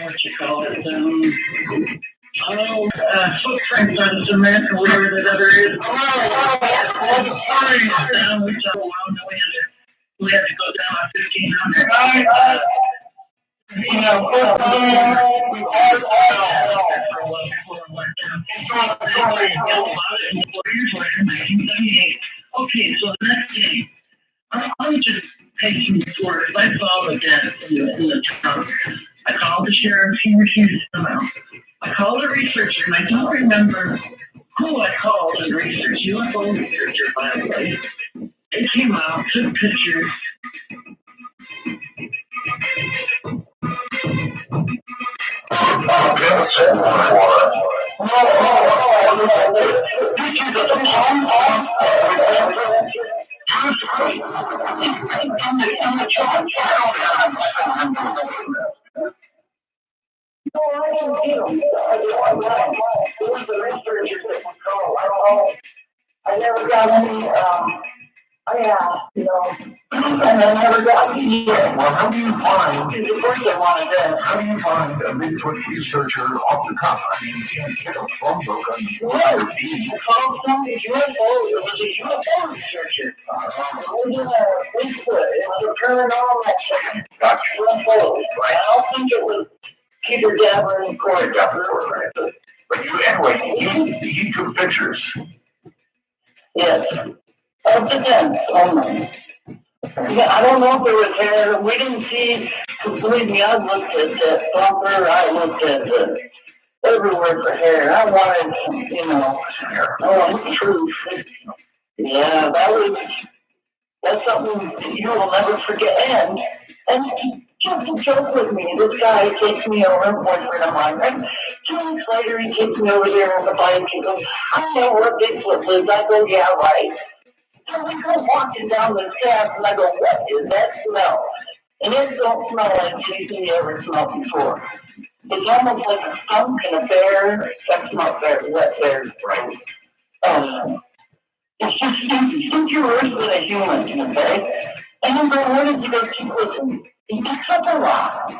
what you call it, footprints on cement or whatever that other is. Down, we took a while, and we had to go down on 1500. Okay, so the next thing, I'm just taking tours. I saw the dead in the trunk. I called the sheriff, he refused to come out. I called a researcher, and I don't remember who I called and research. UFO researcher, by the way. They came out, took pictures. No, I didn't get them. It was the researchers that would call. I don't know. I never got any, I asked, and I never got any. Well, how do you find, The first I wanted that. how do you find a Bigfoot researcher off the cuff? I mean, you can't get a phone book on your feed. I called some UFO. It was a UFO researcher. It wasn't a Bigfoot. It was a paranormal Gotcha. UFO. I don't think it was Peter Dabber and Corey Dabber. Right. But anyway, he took pictures. Yes. Of the dents only. I don't know if there was hair. We didn't see. Believe me, I looked at that bumper. I looked at everywhere for hair. I wanted, I wanted truth. Yeah, that's something that you will never forget. And just a joke with me. This guy takes me over, a boyfriend of mine, right? 2 weeks later, he takes me over there on the bike. He goes, I know where Bigfoot lives. I go, yeah, right. So we go walking down the steps, and I go, what is that smell? And it don't smell like anything you ever smelled before. It's almost like a skunk and a bear. That's not bear, wet bear, right? It's just stinky worse than a human, okay? And then what does he go keep listening? He picks up a rock,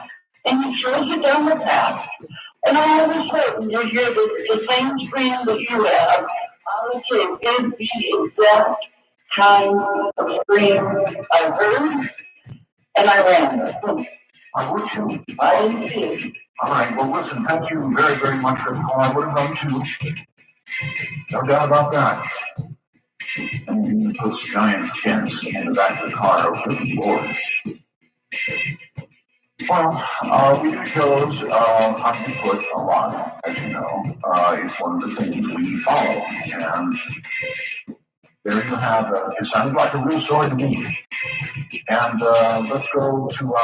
and he throws it down the path. And all of a sudden, you hear the same scream that you have. Honestly, it's the exact kind of scream I heard, and I ran. I would too. I didn't see it. All right. Well, listen, thank you very, very much for the call. I would have done too. No doubt about that. And those giant tents in the back of the car are pretty bored. Well, we do shows on Bigfoot a lot, as you know. It's one of the things we follow. And there you have it. Sounds like a real story to me. And let's go to,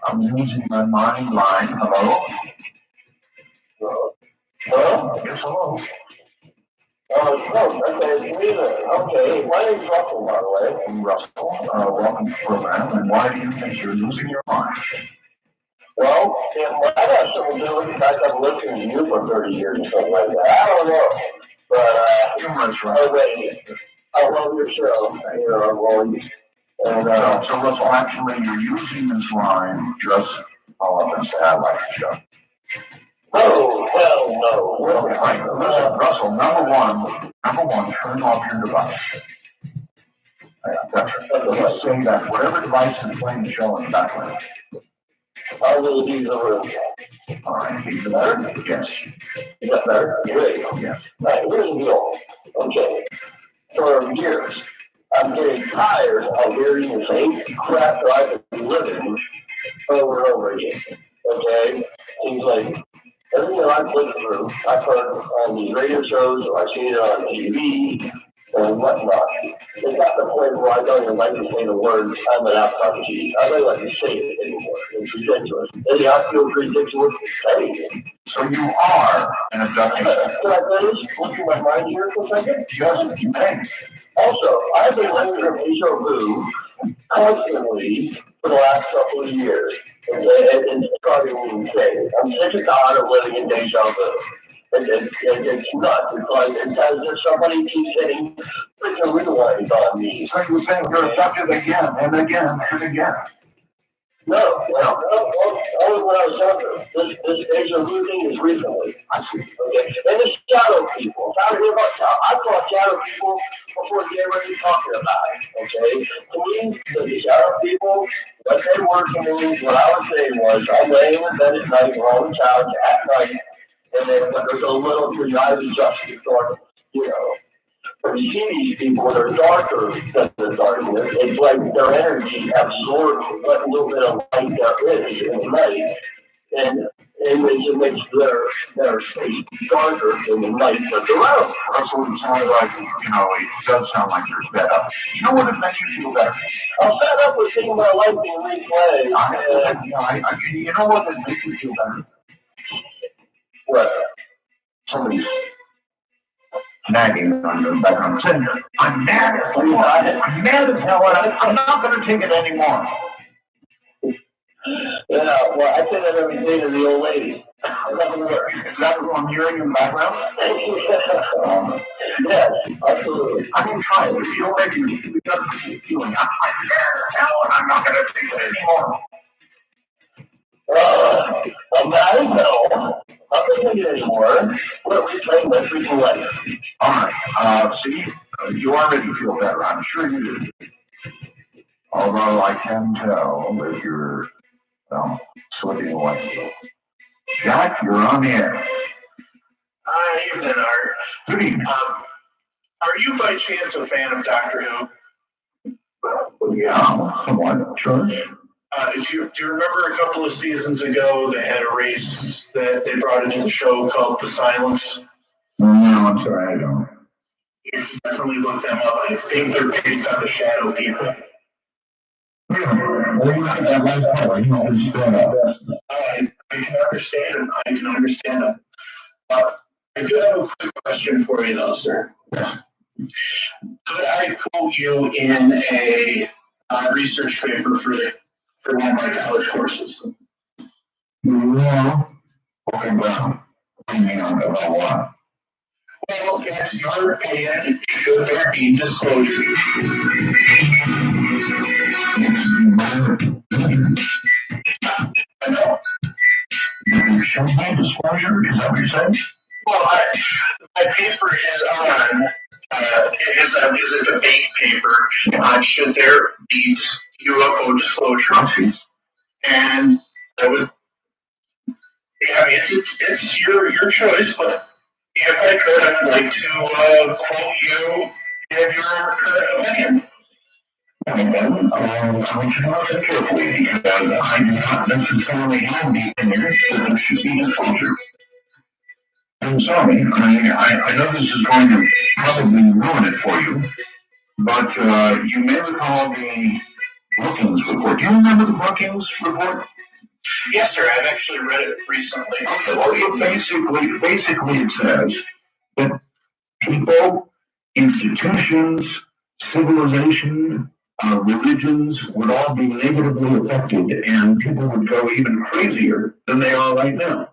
I'm using my mind line. Hello? Hello? Yes, hello. Okay, my name's Russell, by the way. Russell, welcome to the program. And why do you think you're losing your mind? Well, I got something to do with the fact I've listened to you for 30 years or something like that. I don't know. But, Humorous, right? I love your show. And so Russell, actually, you're using this line just to follow up and say, I like the show. Oh, hell no. Well, right. Listen, Russell, number one, turn off your device. That's just say that whatever device is playing the show in the background. I will do the room. All right, is it better? Yes. Is that better? Great. Yes. All right, here's the deal. Okay. For years, I'm getting tired of hearing the same crap that I've been living over and over again. Okay? Seems like everything that I've lived through, I've heard on these radio shows, or I've seen it on TV, and whatnot. It's got the point where I don't even like to say the words, I'm an abductee. I don't like to say it anymore. It's ridiculous. And I feel ridiculous saying it. So you are an abductee. Can I finish? Look at my mind here for a second? Yes, you may. Also, I've been living in deja vu constantly for the last couple of years. And it's driving me insane. I'm sick and tired of living in deja vu. It's nuts. It's like it's as if somebody keeps saying freaking rewinds on me. So you're saying you're abducted again and again and again. No, only when I was younger. This deja vu thing is recently. I see. Okay. And the shadow people. Tired of hearing about shadow. I thought shadow people before they already talking about it. Okay. To me, the shadow people, what they were to me, what I was saying was, I'm laying in bed at night or on the couch at night, and then there's a little to the eyes of justice, or, you know. When you see these people that are darker than the darkness, it's like their energy absorbs what little bit of light there is in the night, and it makes their face darker than the night that's around. That's what it sounds like. It does sound like you're fed up. You know what it makes you feel better? I'm fed up with seeing my life being replayed. You know what it makes you feel better? What? Somebody's nagging on your back. I'm mad as hell. I'm mad as hell. I'm not going to take it anymore. Yeah, well, I say that every day to the old lady. Is that what I'm hearing in the background? Yes, absolutely. I mean, try it. If you don't make it doesn't make you feeling, I'm mad as hell, and I'm not going to take it anymore. I'm mad as hell. I'm not going to take it anymore. We're replaying my freaking life. All right. See, you already feel better. I'm sure you do. Although I can tell that you're slipping away. Jack, you're on the air. Evening, Art. Good evening. Are you by chance a fan of Doctor Who? Yeah, somewhat, sure. Do you remember a couple of seasons ago they had a race that they brought into the show called The Silence? No, I'm sorry, I don't. You should definitely look them up. I think they're based on the Shadow People. Well, you like that last part. You understand that. I can understand them. I can understand them. I do have a quick question for you, though, sir. Yes. Could I quote you in a research paper for one of my college courses? No. Okay, well, what do you mean about what? Well, in your opinion, should there be disclosure? I know. Should be disclosure? Is that what you're saying? Well, my paper is on. Is a debate paper on should there be UFO disclosure? And I would. Yeah, I mean, it's your choice, but if I could, I'd like to quote you and your current opinion. And then, I want you to listen carefully because I do not necessarily have the opinion that there should be disclosure. I'm sorry, I know this is going to probably ruin it for you, but you may recall the Brookings report. Do you remember the Brookings report? Yes, sir. I've actually read it recently. Okay, well, basically it says that people, institutions, civilization, religions would all be negatively affected, and people would go even crazier than they are right now.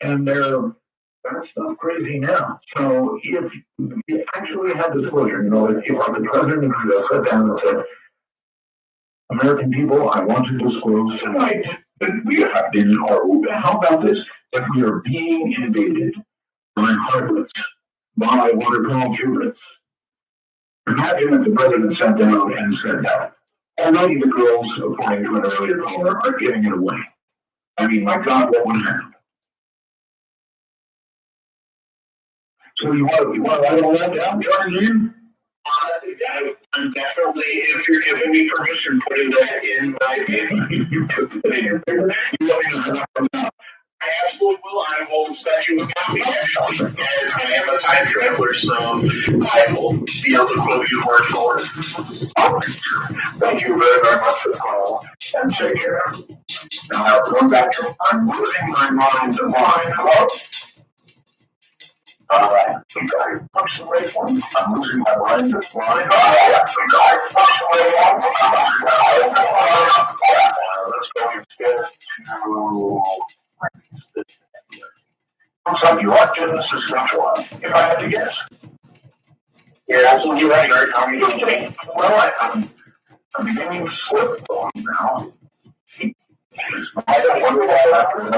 And that's not crazy now. So if you actually had disclosure, if like the president of the sat down and said, American people, I want to disclose tonight that we have been, or how about this, that we are being invaded by harlots, by what are called Cubans. Imagine if the president sat down and said that. Already the girls, according to an earlier caller, are giving it away. I mean, my God, what would happen? So you want to write all that down, Charlie? I'm definitely, if you're giving me permission, putting that in my paper. You put it in your paper. You want me to set up now? I absolutely will. I will send you a copy. Actually, I am a time traveler, so I will be able to quote you word for word. Thank you very, very much for the call, and take care. Now, going back to, I'm losing my mind to mine. Hello? All right. Push the wave one. I'm losing my mind to mine. All right. Push the wave one. Let's go instead to... Looks like you are getting the Saskatchewan, if I had to guess. You're absolutely right, Art. How are you doing today? Well, I'm beginning to slip on now. I don't wonder why that happened.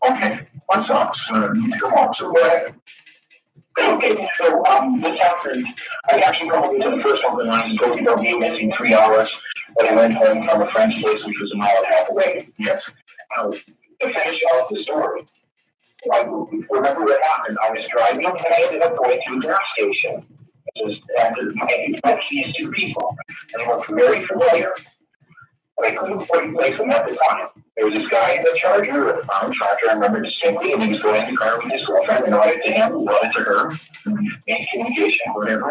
Okay, that sucks. Come on, so Okay, so this happened. I actually called into the first one and I told you about me missing 3 hours, but I went home from a friend's place, which was a mile and a half away. yes. To finish off the story, I remember what happened. I was driving and I ended up going to a gas station. And my keys to people. And they looked very familiar. But I couldn't place them at the time. There was this guy in the Charger, a farm tractor, I remember distinctly, and he was going in the car with his girlfriend, and nodded to him, nodded to her, in communication, whatever.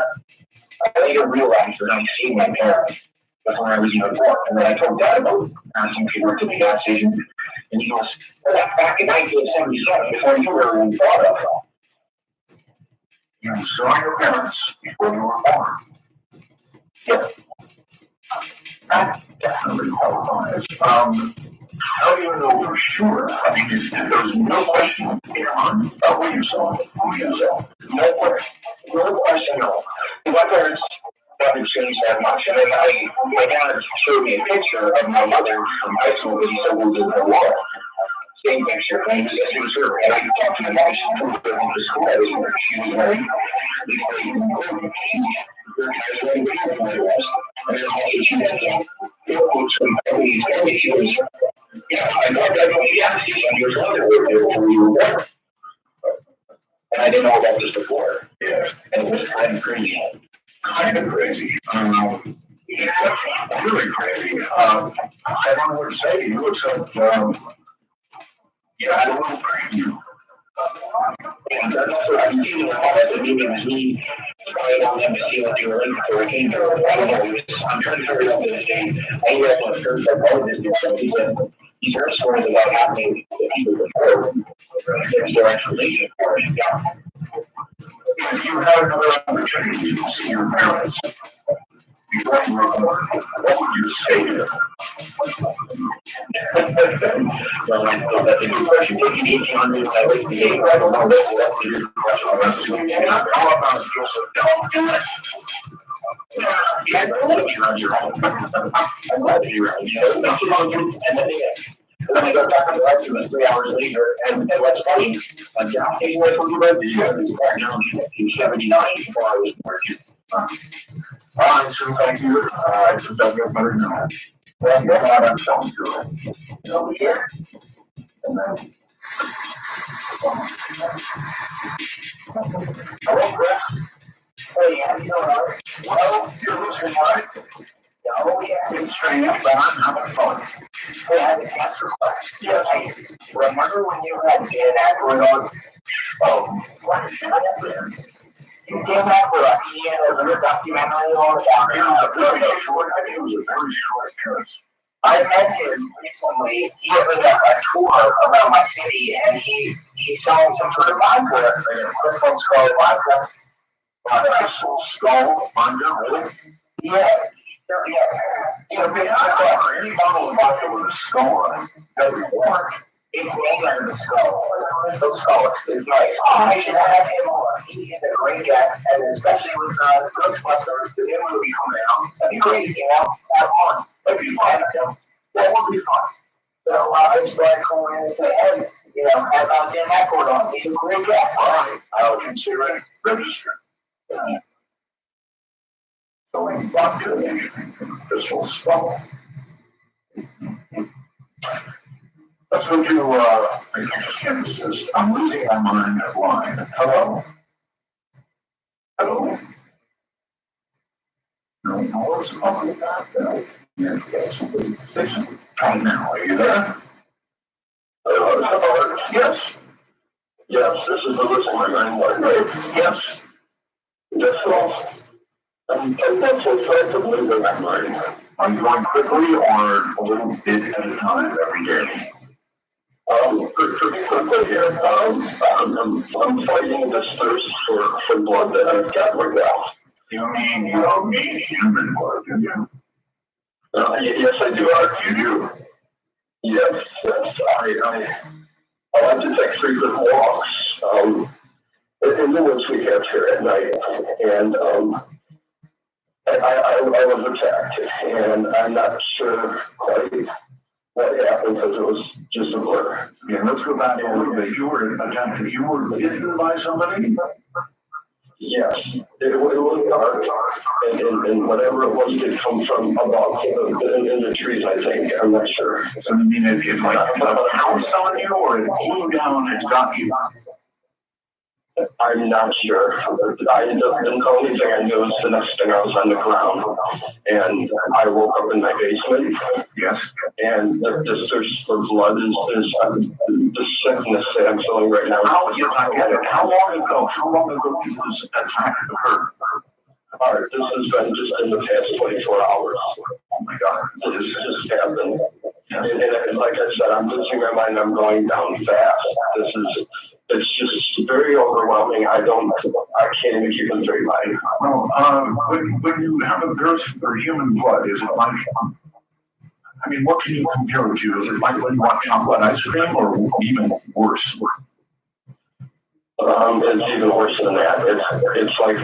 I later realized that I'd seen my parents before I was even born. And then I told Dad about asking if he worked at the gas station, and he goes, well, that's back in 1977, before you were even thought of. You saw your parents before you were born. Yes. That definitely qualifies. How do you know for sure? I mean, if there's no question in your mind about what you saw, who you saw. No question, no. My parents haven't changed that much. And then my dad showed me a picture of my mother from high school that he said was in her wall. Same picture, and it was her. And I talked to my mom, she told me to go to school. I was she was married. And then also she had yeah, I thought that was the attitude on your father when you were born. And I didn't know about this before. Yeah. And it was kind of crazy. Kind of crazy. It's really crazy. I don't know what to say to you except, I don't know preview. And that's what I'm feeling all that the meeting was me trying on them to see what they were in before I came here. I don't know, I'm trying to figure out this thing. I ended up on a church psychologist and so he said, these are stories about happening to people before. There's their explanation for it. Yeah. If you had another opportunity to see your parents before you were born, what would you say to them? Well, I thought that's a good question. If you need me on me when I wake the day, I don't know. That's a good question. How about Joseph? Don't do it. Yeah, I'd love to be around your home. I'd love to be around you. That's what I'll do. And then I go back on the restaurant 3 hours later, and what's funny, like John King was when he was in 79 before I was born. All right, so thank you. I just don't get better now. Well, you're not on phone to it. Over here. And then, Hello, Chris. Hey, how you doing? Well, you're listening, right? Oh, yeah. it's strange, but I'm having fun. Hey, I have a cancer question. Yes. I remember when you had Dan Aykroyd on? What is that? Dan Aykroyd, he had a documentary on about him. I think it was a very short appearance. I met him recently. He was at a tour around my city, and he's selling some sort of vodka, like a crystal skull vodka. Crystal skull vodka, really? Yeah. Any bottle of vodka with a skull on it, that'd be warm. It's named after the skull. Crystal skull is nice. I should have him on. He is a great guest, and especially with Ghostbusters, the new movie coming out. That'd be great, have on. That'd be fun. That would be fun. So I just started calling in and say, hey, how about Dan Aykroyd on? He's a great guest. All right, I'll consider it registered. Selling vodka, crystal skull. Let's go to Kansas. I'm losing my mind at line. Hello? Hello? No, it's probably not that. Yes, say something. Right now, are you there? Yes. Yes, this is the listening line. Yes. Yes, so, that's effectively the line. Are you going quickly or a little bit at a time every day? Quickly here. I'm fighting this thirst for blood that I've got right now. You mean you don't need human blood, do you? Yes, I do. You do? Yes. I like to take frequent walks in the woods we have here at night, and I was attacked, and I'm not sure quite what happened because it was just a blur. Yeah, let's go back a little bit. You were bitten by somebody? Yes, it was dark, and whatever it was did come from above in the trees, I think. I'm not sure. So you mean it like a house on you, or it flew down and got you? I'm not sure. The only thing I knew is the next thing I was on the ground, and I woke up in my basement. Yes. And the search for blood is the sickness that I'm feeling right now. How long ago did this attack occur? This has been just in the past 24 hours. Oh my God. This just happened. And like I said, I'm losing my mind. I'm going down fast. It's just very overwhelming. I can't even keep a straight mind. Well, when you have a thirst for human blood, is it like, I mean, what can you compare it to? Is it like when you want chocolate ice cream, or even worse? It's even worse than that. It's like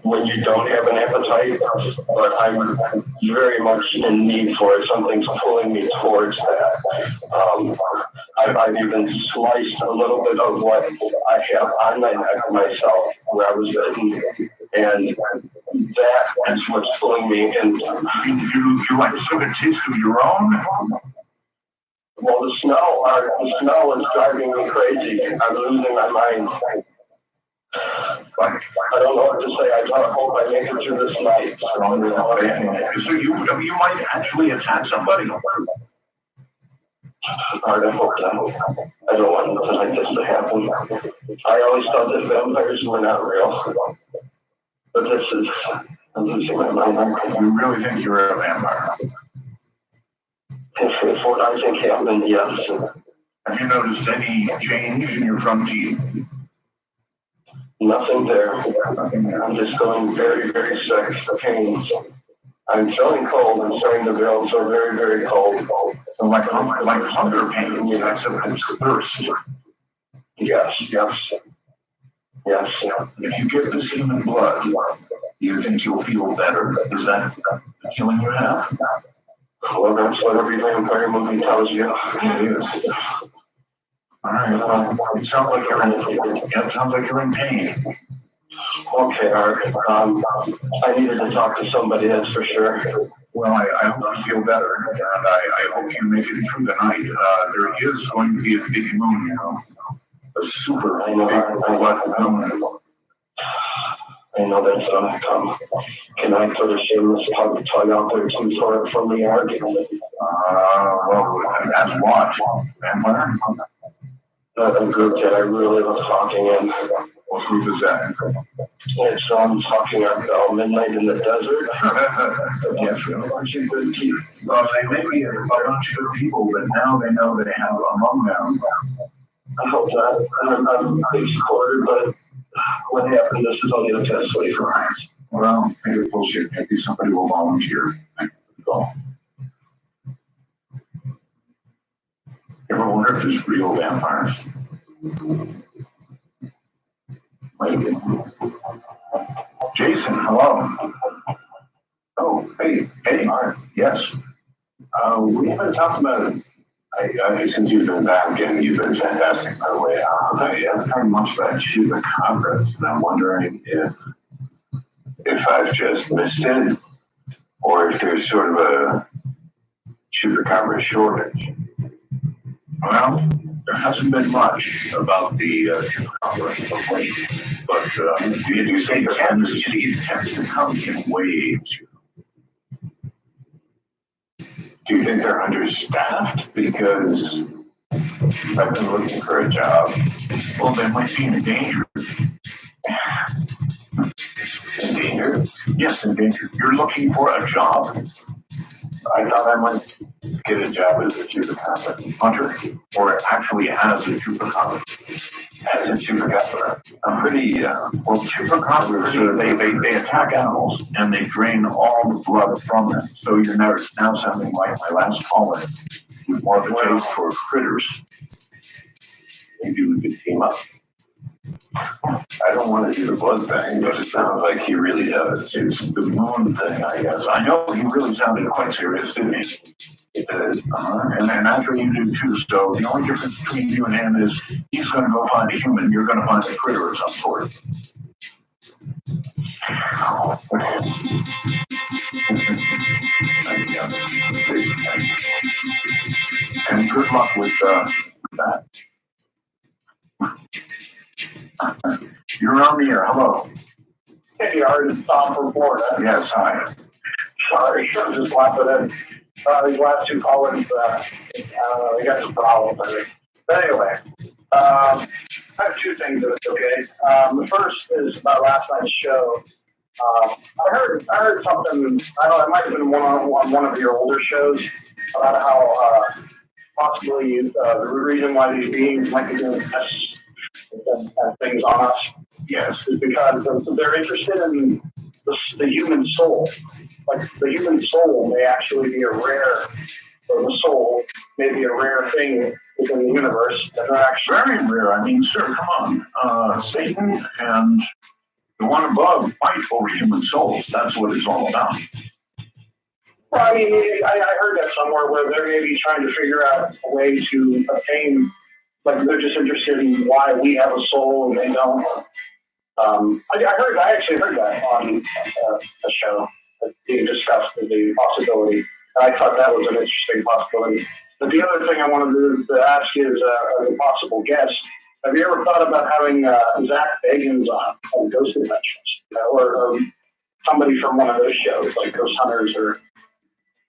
when you don't have an appetite, but I'm very much in need for it. Something's pulling me towards that. I've even sliced a little bit of what I have on my neck myself where I was bitten, and that is what's pulling me. And you like took a taste of your own? Well, the smell is driving me crazy. I'm losing my mind. I don't know what to say. I hope I make it through this night. So you might actually attack somebody. I hope not. I don't want nothing like this to happen. I always thought that vampires were not real. But I'm losing my mind. You really think you're a vampire? If what I think happened, yes. Have you noticed any change in your front teeth? Nothing there. I'm just feeling very, very sick. Pains. I'm feeling cold. I'm starting to feel so very, very cold. So like hunger pain, except it's thirst. Yes. If you get this human blood, you think you'll feel better? Is that the feeling you have? Well, that's what every vampire movie tells you. It is. All right. It sounds like you're in pain. Okay, Art. I needed to talk to somebody, that's for sure. Well, I hope you feel better, and I hope you make it through the night. There is going to be a big moon, a super big blood moon. I know that's gonna come. Can I put a shameless tug out there too from the yard? Well, as what? Vampire? A group that I really love talking in. What group is that? It's talking about Midnight in the Desert. Yes, bunch of good people. Well, they may be a bunch of good people, but now they know they have among them. I hope not. I'm please quartered, but what happened? This is only a test wait for us. Well, maybe bullshit. Maybe somebody will volunteer. Go. You ever wonder if there's real vampires? Maybe. Jason, hello. Oh, hey, Art. Yes. We haven't talked about it since you've been back, and you've been fantastic, by the way. I haven't heard much about chupacabras, and I'm wondering if I've just missed it, or if there's sort of a chupacabra shortage. Well, there hasn't been much about the chupacabra of late, but you say it tends to come in waves. Do you think they're understaffed? Because I've been looking for a job. Well, they might be in danger. In danger? Yes, in danger. You're looking for a job. I thought I might get a job as a chupacabra Hunter, or actually as a chupacabra. As a chupacabra. I'm pretty, well, chupacabras, they attack animals, and they drain all the blood from them. So you're now sounding like my last caller, with more of a taste for critters. maybe we could team up. I don't want to do the blood thing, but it sounds like he really does. It's the moon thing, I guess. I know he really sounded quite serious, didn't he? And that's what you do too. So the only difference between you and him is he's going to go find a human, you're going to find a critter of some sort. And good luck with that. You're on the air. Hello. Hey, Art, it's Tom from Florida. Yes, hi. Sorry, I'm just laughing at these last two callers. They got some problems, I think. But anyway, I have two things, if it's okay. The first is about last night's show. I heard something, I don't know, it might have been on one of your older shows, about how possibly the reason why these beings might be doing tests and things on us. Yes. Is because they're interested in the human soul. Like, the human soul may actually be a rare, or the soul may be a rare thing within the universe. That are actually very rare. I mean, sir, come on. Satan and the one above fight over human souls. That's what it's all about. Well, I mean, I heard that somewhere where they're maybe trying to figure out a way to obtain, like, they're just interested in why we have a soul and they don't. I actually heard that on a show being discussed as a possibility. And I thought that was an interesting possibility. But the other thing I wanted to ask you is as a possible guest, have you ever thought about having Zach Bagans on Ghost Adventures? Or somebody from one of those shows, like Ghost Hunters or...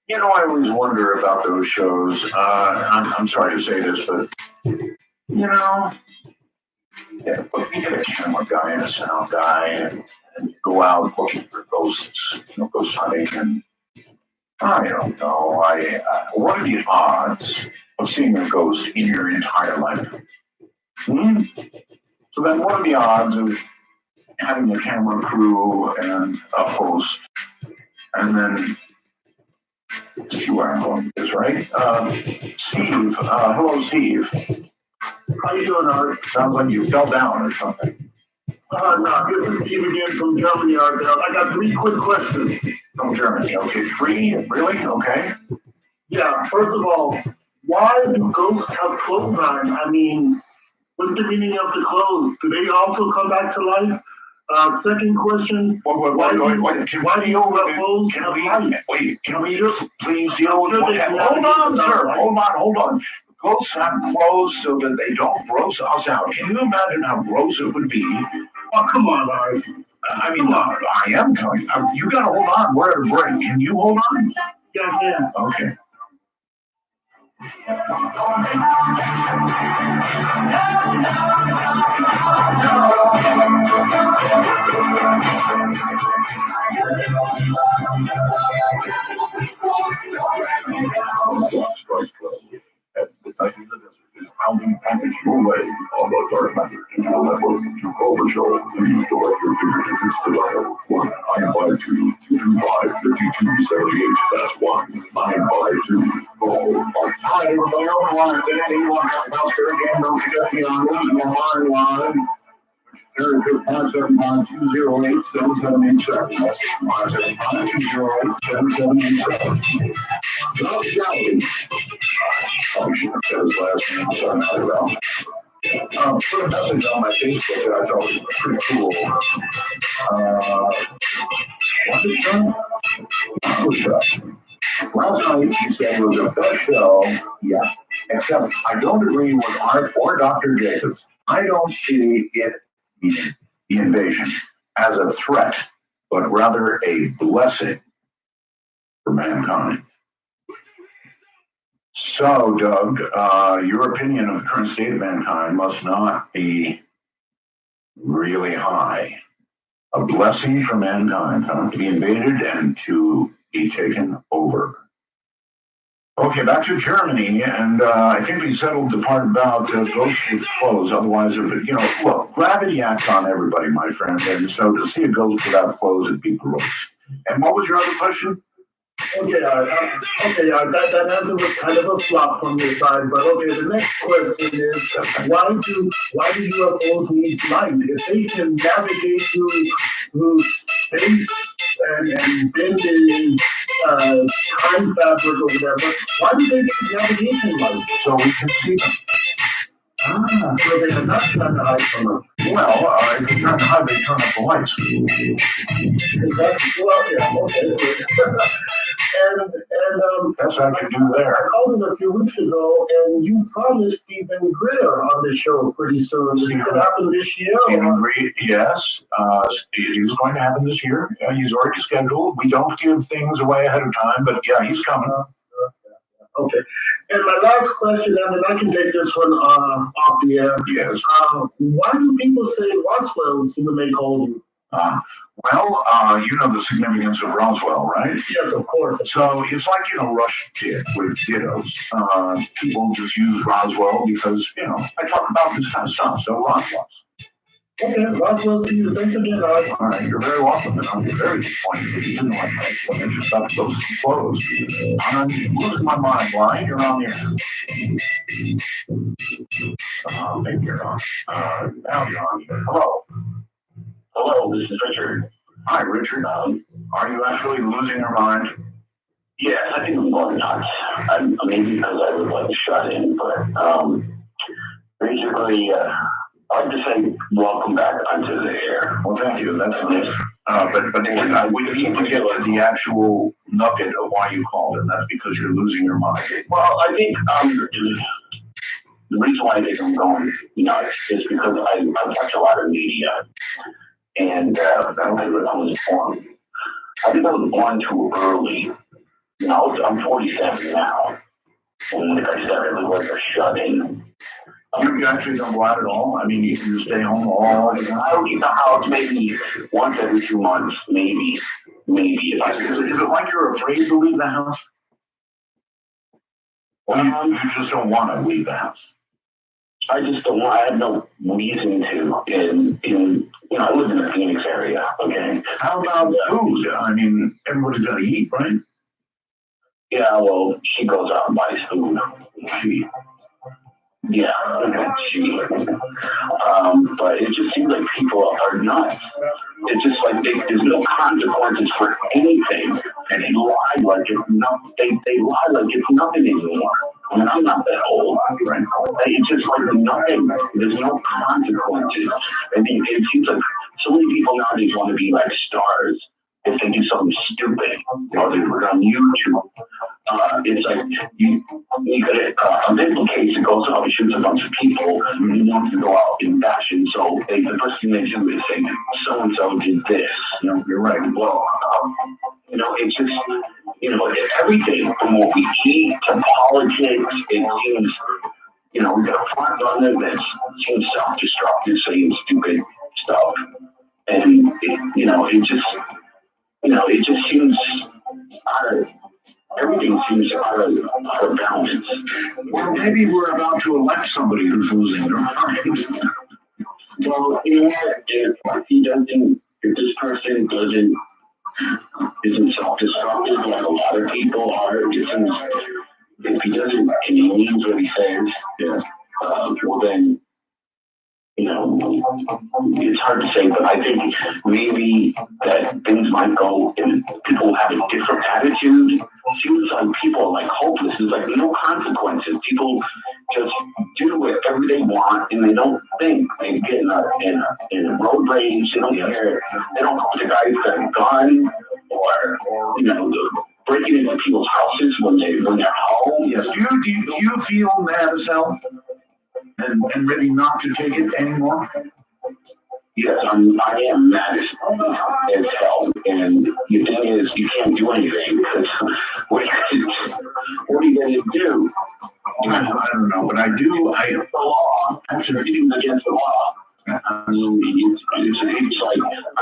You know, I always wonder about those shows. I'm sorry to say this, but, you know, yeah, but we get a camera guy and a sound guy and go out looking for ghosts, ghost hunting, and I don't know. What are the odds of seeing a ghost in your entire life? So then what are the odds of having a camera crew and a host, and then see where I'm going with this, right? Steve, hello, Steve. How you doing, Art? Sounds like you fell down or something. No, this is Steve again from Germany, Art. I got 3 quick questions. From Germany, okay. 3? Really? Okay. Yeah, first of all, why do ghosts have clothes on? I mean, what's the meaning of the clothes? Do they also come back to life? Second question, why do UFOs have lights? Wait, can we just please deal with what happened? Hold on, sir. Hold on. Ghosts have clothes so that they don't gross us out. Can you imagine how gross it would be? Oh, come on, Art. I mean, I am telling you. You gotta hold on. We're at a break. Can you hold on? Yeah. Okay. How we package your way on the dark matter digital network to overshow. Please direct your fingertips to dial 1-952-225-5278. That's 1-952. All right, everybody, open line today. You want to have a house again? Don't forget me on the line. Area code 575-208-7787. That's 575-208-7787. John Galley. I should have said his last name, so I'm not around. Put a message on my Facebook that I thought was pretty cool. What's it called? Last night, he said it was the best show yet. Except I don't agree with Art or Dr. Jacobs. I don't see it, meaning the invasion, as a threat, but rather a blessing for mankind. So, Doug, your opinion of the current state of mankind must not be really high. A blessing for mankind, to be invaded and to be taken over. Okay, back to Germany, and I think we settled the part about ghosts with clothes. Otherwise, look, gravity acts on everybody, my friend, and so to see a ghost without clothes would be gross. And what was your other question? Okay, that answer was kind of a flop from your side, but okay, the next question is, why do UFOs need light? If they can navigate through space and bend in time fabric or whatever. Why do they need navigation lights? So we can see them. So they are not trying to hide from us. Well, if you're trying to hide, they turn up the lights. Well, yeah, okay. That's what I could do there. I called him a few weeks ago, and you promised Stephen Greer on the show pretty soon. Is it going to happen this year? Stephen Greer, yes, it is going to happen this year. He's already scheduled. We don't give things away ahead of time, but yeah, he's coming. Okay. And my last question, and then I can take this one off the air. Yes. Why do people say Roswell is going to make hold you? You know the significance of Roswell, right? Yes, of course. So it's like, Rush did with dittos. People just use Roswell because, I talk about this kind of stuff. So Roswell. Okay, Roswell, see you. Thanks again, guys. All right, you're very welcome. And I'm very disappointed that you didn't like my explanation about those clothes. I'm losing my mind. Why? You're on the air. Maybe you're on. Now you're on. Hello. Hello, this is Richard. Hi, Richard. Are you actually losing your mind? Yes, I think I'm going nuts. Maybe because I was like shut in, but basically, I'd like to say welcome back onto the air. Well, thank you. That's nice. But we need to get to the actual nugget of why you called, and that's because you're losing your mind. Well, I think the reason why I think I'm going nuts is because I watch a lot of media, and I was born. I think I was born too early. I'm 47 now, and like I said, I really was a shut-in. You actually don't go out at all? I mean, you stay home all the time? I would leave the house maybe once every 2 months, maybe. If I Is it like you're afraid to leave the house? Or you just don't want to leave the house? I just don't want. I have no reason to. I live in the Phoenix area. Okay. How about food? I mean, everybody's got to eat, right? Yeah. Well, she goes out and buys food. She. Yeah, but it just seems like people are nuts. It's just like there's no consequences for anything, and they lie like it's nothing. They lie like it's nothing anymore. I mean, I'm not that old, right? It's just like nothing. There's no consequences. I mean, it seems like so many people nowadays want to be like stars if they do something stupid, or they were on YouTube. It's like you get a mental case that goes out and shoots a bunch of people who want to go out in fashion. So the first thing they do is say, so and so did this. You're right. Well, it's just, everything from what we eat to politics, it seems, we got a front runner that seems self-destructive, saying stupid stuff. And, it just seems everything seems out of balance. Well, maybe we're about to elect somebody who's losing their mind. Well, if this person isn't self-destructive like a lot of people are, if he doesn't, and he means what he says, yeah. Well then, it's hard to say, but I think maybe that things might go and people have a different attitude. Seems like people are like hopeless. There's like no consequences. People just do whatever they want and they don't think. They get in a road rage. They don't care. They don't go to guys that have a gun or breaking into people's houses when they're home. Yes. Do you feel mad as hell? And ready not to take it anymore? Yes, I am mad as hell. And the thing is, you can't do anything because what are you going to do? I don't know, but The law. Actually, everything's against the law. I mean, it's like, I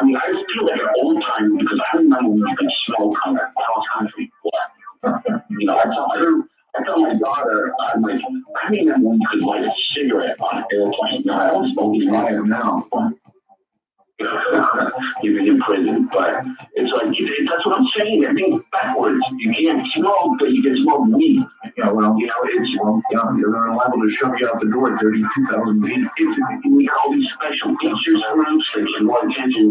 feel like an old timer because I remember when you could smoke on a cross country flight. I tell my daughter, I'm like, I remember when you could light a cigarette on an airplane. No, I don't smoke anymore now. You've been in prison, but it's like, that's what I'm saying. Everything's backwards. You can't smoke, but you can smoke weed. Yeah, well, you're liable to shove you out the door 32,000 feet. We call these special features groups that get more attention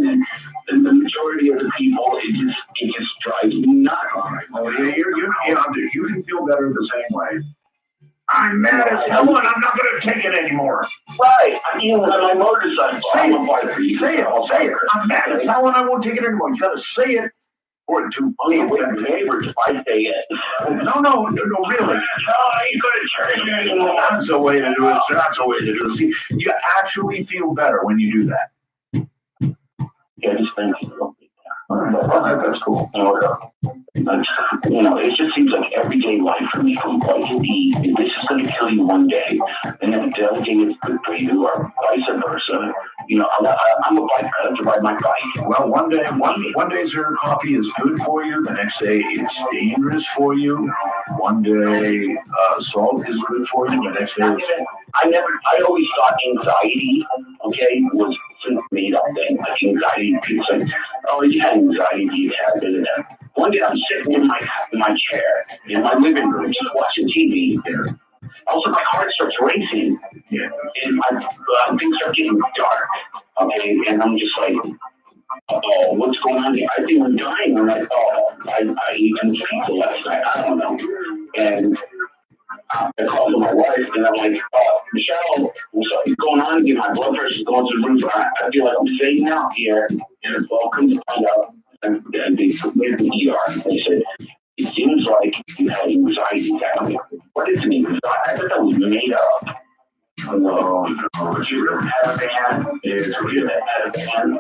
than the majority of the people. It just, better the same way. I'm mad as hell and I'm not going to take it anymore. Right. I mean, on my motorcycle. Say it. I'm mad as hell and I won't take it anymore. You got to say it or to neighbors if I say it. No, really. No, you could have changed it. That's the way to do it. That's the way to do it. See, you actually feel better when you do that. Yeah, just thank you. That's cool. It just seems like everyday life for me from point to B, this is going to kill you one day, and then the other day is good for you, or vice versa. I'm a bike. I have to ride my bike. Well, one day zero coffee is good for you. The next day it's dangerous for you. One day salt is good for you. The next day I always thought anxiety, was a made up thing. Like anxiety, people say, oh, you had anxiety, you had it. One day I'm sitting in my chair in my living room, just watching TV. Also, my heart starts racing, and things start getting dark. And I'm just like, oh, what's going on here? I think I'm dying. I'm like, oh, I ate some pizza last night. I don't know. And I called my wife, and I'm like, Michelle, what's going on here? My blood pressure is going through the roof. I feel like I'm fading out here. And welcome to find out. And they took me to the ER, and they said, it seems like you had anxiety attack. What is an anxiety? I thought that was made up. No, but you really had a band. It's really had a band.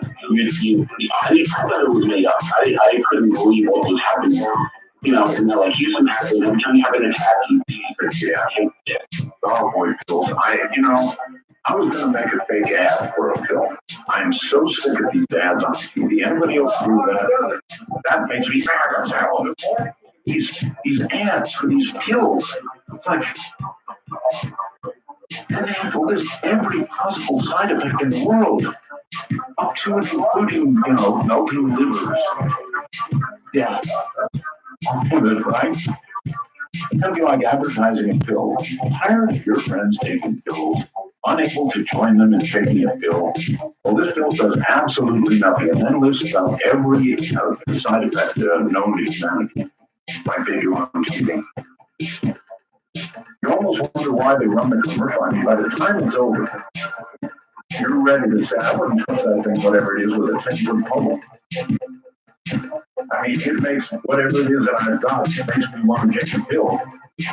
I thought it was made up. I couldn't believe what was happening. And they're like, use an acid. Every time you have an attack, Oh boy, pills. I was going to make a fake ad for a pill. I am so sick of these ads on TV. Anybody else do that? That makes me mad as hell. These ads for these pills. It's like, and they have to list every possible side effect in the world, up to and including, melting livers. Yeah. That's right. It's going to be like advertising a pill. Tired of your friends taking pills, unable to join them in taking a pill. Well, this pill does absolutely nothing, and then lists out every side effect known to humanity, like they do on TV. You almost wonder why they run the commercial. I mean, by the time it's over, you're ready to say, I wouldn't touch that thing, whatever it is, with a 10-foot pole. I mean, it makes whatever it is that I've got, it makes me want to take a pill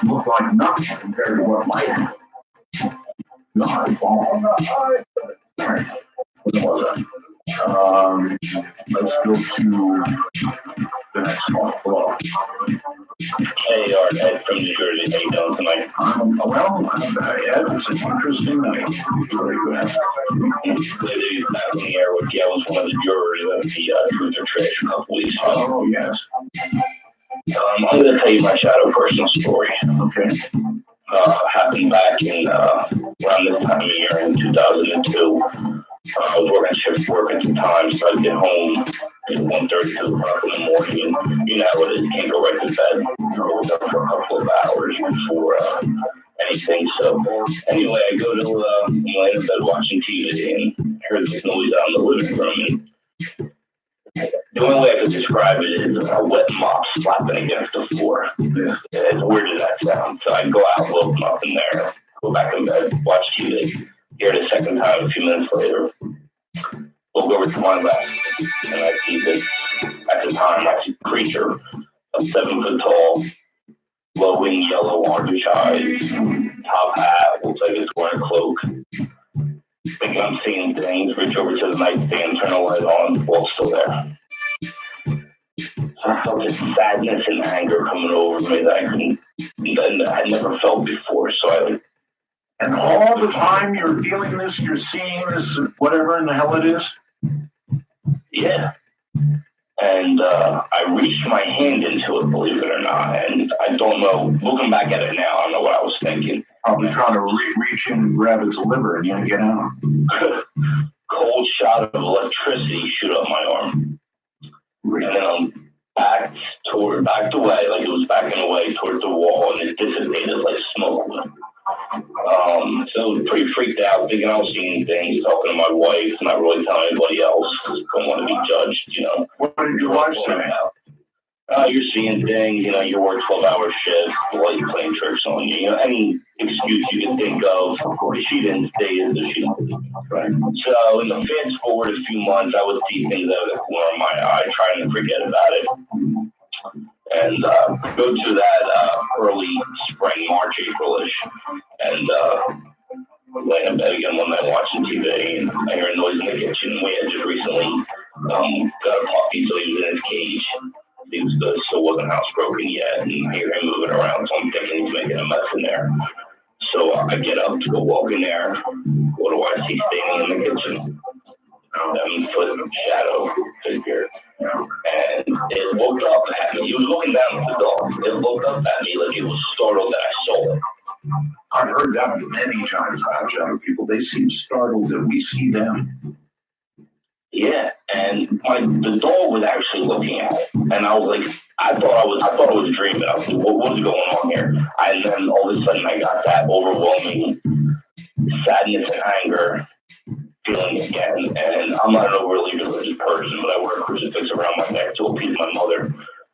look like nothing compared to what might be. Not at all. All right. What was that? Let's go to the next call. Hello. Hey, Art, Ed from New Jersey. How you doing tonight? Ed, it's an interesting night. Really good. Clearly, back on the air with you. I was one of the jurors of the Truth or Trash a couple weeks ago. Oh, yes. I'm going to tell you my shadow personal story. Okay. Happened back in around this time of year in 2002. I was working shift work at the time, so I'd get home at 1:30, 2 o'clock in the morning, and you know how it is, you can't go right to bed. I was up for a couple of hours before anything. So anyway, I go to lay in bed watching TV and heard this noise out in the living room. And the only way I could describe it is a wet mop slapping against the floor. As weird as that sounds. So I go out, look nothing there, go back in bed, watch TV. Here the second time, a few minutes later, look over to my left, and I see this, at the time, I see a creature of 7 foot tall, glowing yellow orange eyes, top hat, looks like it's wearing a cloak. Thinking I'm seeing things, reach over to the nightstand, turn the light on, wall's still there. So I felt this sadness and anger coming over me that I never felt before, so I And all the time you're feeling this, you're seeing this, whatever in the hell it is? Yeah. And I reached my hand into it, believe it or not. And I don't know, looking back at it now, I don't know what I was thinking. Probably trying to reach in and grab its liver and you had to get out. Cold shot of electricity shoot up my arm. And then I'm backed away, like it was backing away towards the wall, and it dissipated like smoke. So pretty freaked out, thinking I was seeing things, talking to my wife, not really telling anybody else, because I don't want to be judged, What did your wife say? You're seeing things, you work 12-hour shifts while you're playing tricks on you. Any excuse you can think of. Of course, she didn't stay in the she right. So, fast forward a few months, I would see things out of the corner of my eye, trying to forget about it. And go to that early spring, March, April-ish. And laying in bed again one night watching TV, and I hear a noise in the kitchen. We had just recently got a puppy, so he was in his cage. He still wasn't housebroken yet, and I hear him moving around, so I'm thinking he's making a mess in there. So I get up to go walk in there. What do I see standing in the kitchen? 7-foot shadow figure. And it looked up at me. He was looking down at the dog. It looked up at me like it was startled that I saw it. I've heard that many times about shadow people. They seem startled that we see them. Yeah, and the dog was actually looking at it, and I was like, I thought I was dreaming. I was like, what's going on here? And then all of a sudden, I got that overwhelming sadness and anger feeling again. And I'm not a really religious person, but I wear a crucifix around my neck to appease my mother.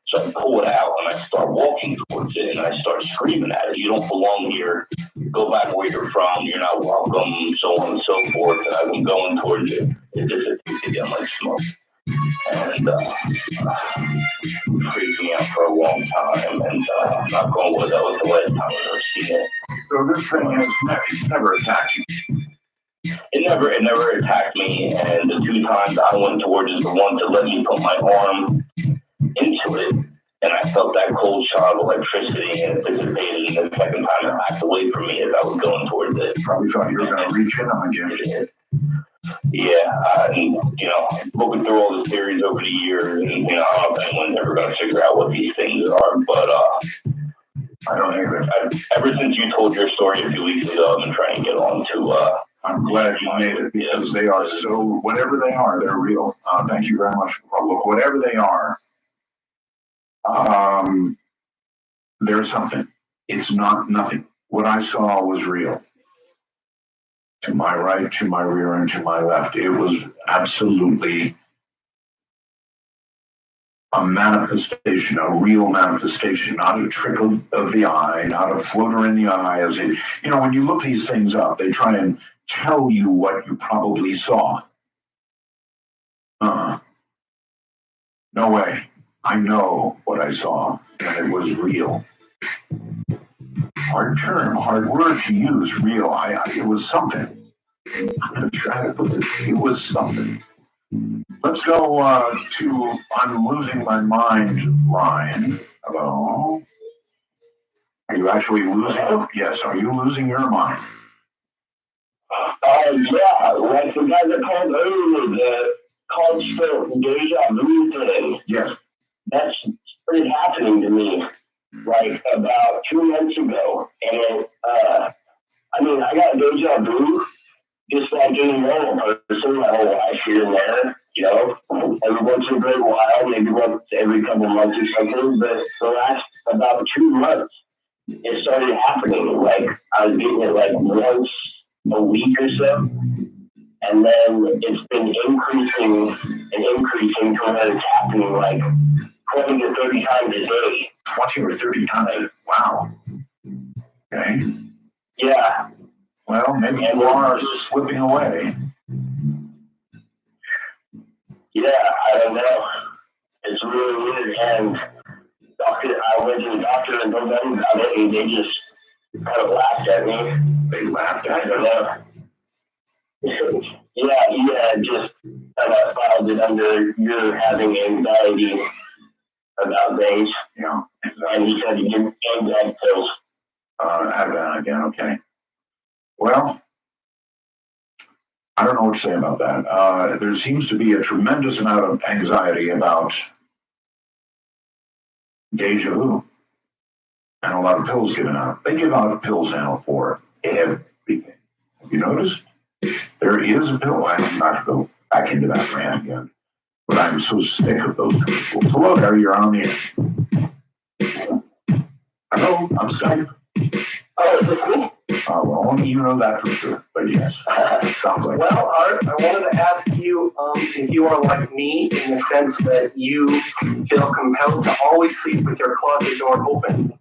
So I pull it out and I start walking towards it, and I start screaming at it. You don't belong here. Go back where you're from. You're not welcome, so on and so forth. And I've been going towards it. It disappears again like smoke. And freaked me out for a long time. And I'm not going with that was the last time I've ever seen it. So this thing has never attacked you. It never attacked me. And the two times I went towards it, the one to let me put my arm into it, and I felt that cold shock of electricity, and it dissipated. And the second time it backed away from me as I was going towards it. Probably thought you were going to reach in on you. Yeah, and looking through all the theories over the years, and I don't know if anyone's ever going to figure out what these things are, but I don't either. Ever since you told your story a few weeks ago, I've been trying to get on to. I'm glad you made it, because they are so, whatever they are, they're real. Thank you very much. Look, whatever they are, there's something. It's not nothing. What I saw was real. To my right, to my rear, and to my left. It was absolutely a manifestation, a real manifestation, not a trick of the eye, not a floater in the eye. As it, when you look these things up, they try and tell you what you probably saw. No way. I know what I saw, and it was real. Hard term, hard word to use, real. It was something. I'm going to try to put this. It was something. Let's go to I'm losing my mind line. Hello? Are you actually losing it? Yes, are you losing your mind? Yeah, like the guy that called earlier, the constant deja vu thing. Yes. That's started happening to me, like about 2 months ago. And I got deja vu just like any normal person my whole life here and there, every once in a great while, maybe once every couple months or something. But the last about 2 months, it started happening. Like I was getting it like once a week or so. And then it's been increasing to where it's happening like 20 to 30 times a day. 20 or 30 times? Wow. Okay. Yeah. Well, maybe you are slipping away. Yeah, I don't know. It's really weird. And I went to the doctor and told them about it, and they just kind of laughed at me. They laughed at you? I don't know. Yeah, just kind of filed it under you're having anxiety about things. Yeah. And he said he didn't anxiety pills. Have that again, okay. Well, I don't know what to say about that. There seems to be a tremendous amount of anxiety about deja vu, and a lot of pills given out. They give out pills now for everything. Have you noticed? There is a pill. I'm not to go back into that rant again, but I'm so sick of those people. Hello there, you're on the air. Hello, I'm Skype. Oh, is this me? Well, only you know that for sure, but yes. Sounds like Well, Art, I wanted to ask you if you are like me in the sense that you feel compelled to always sleep with your closet door open.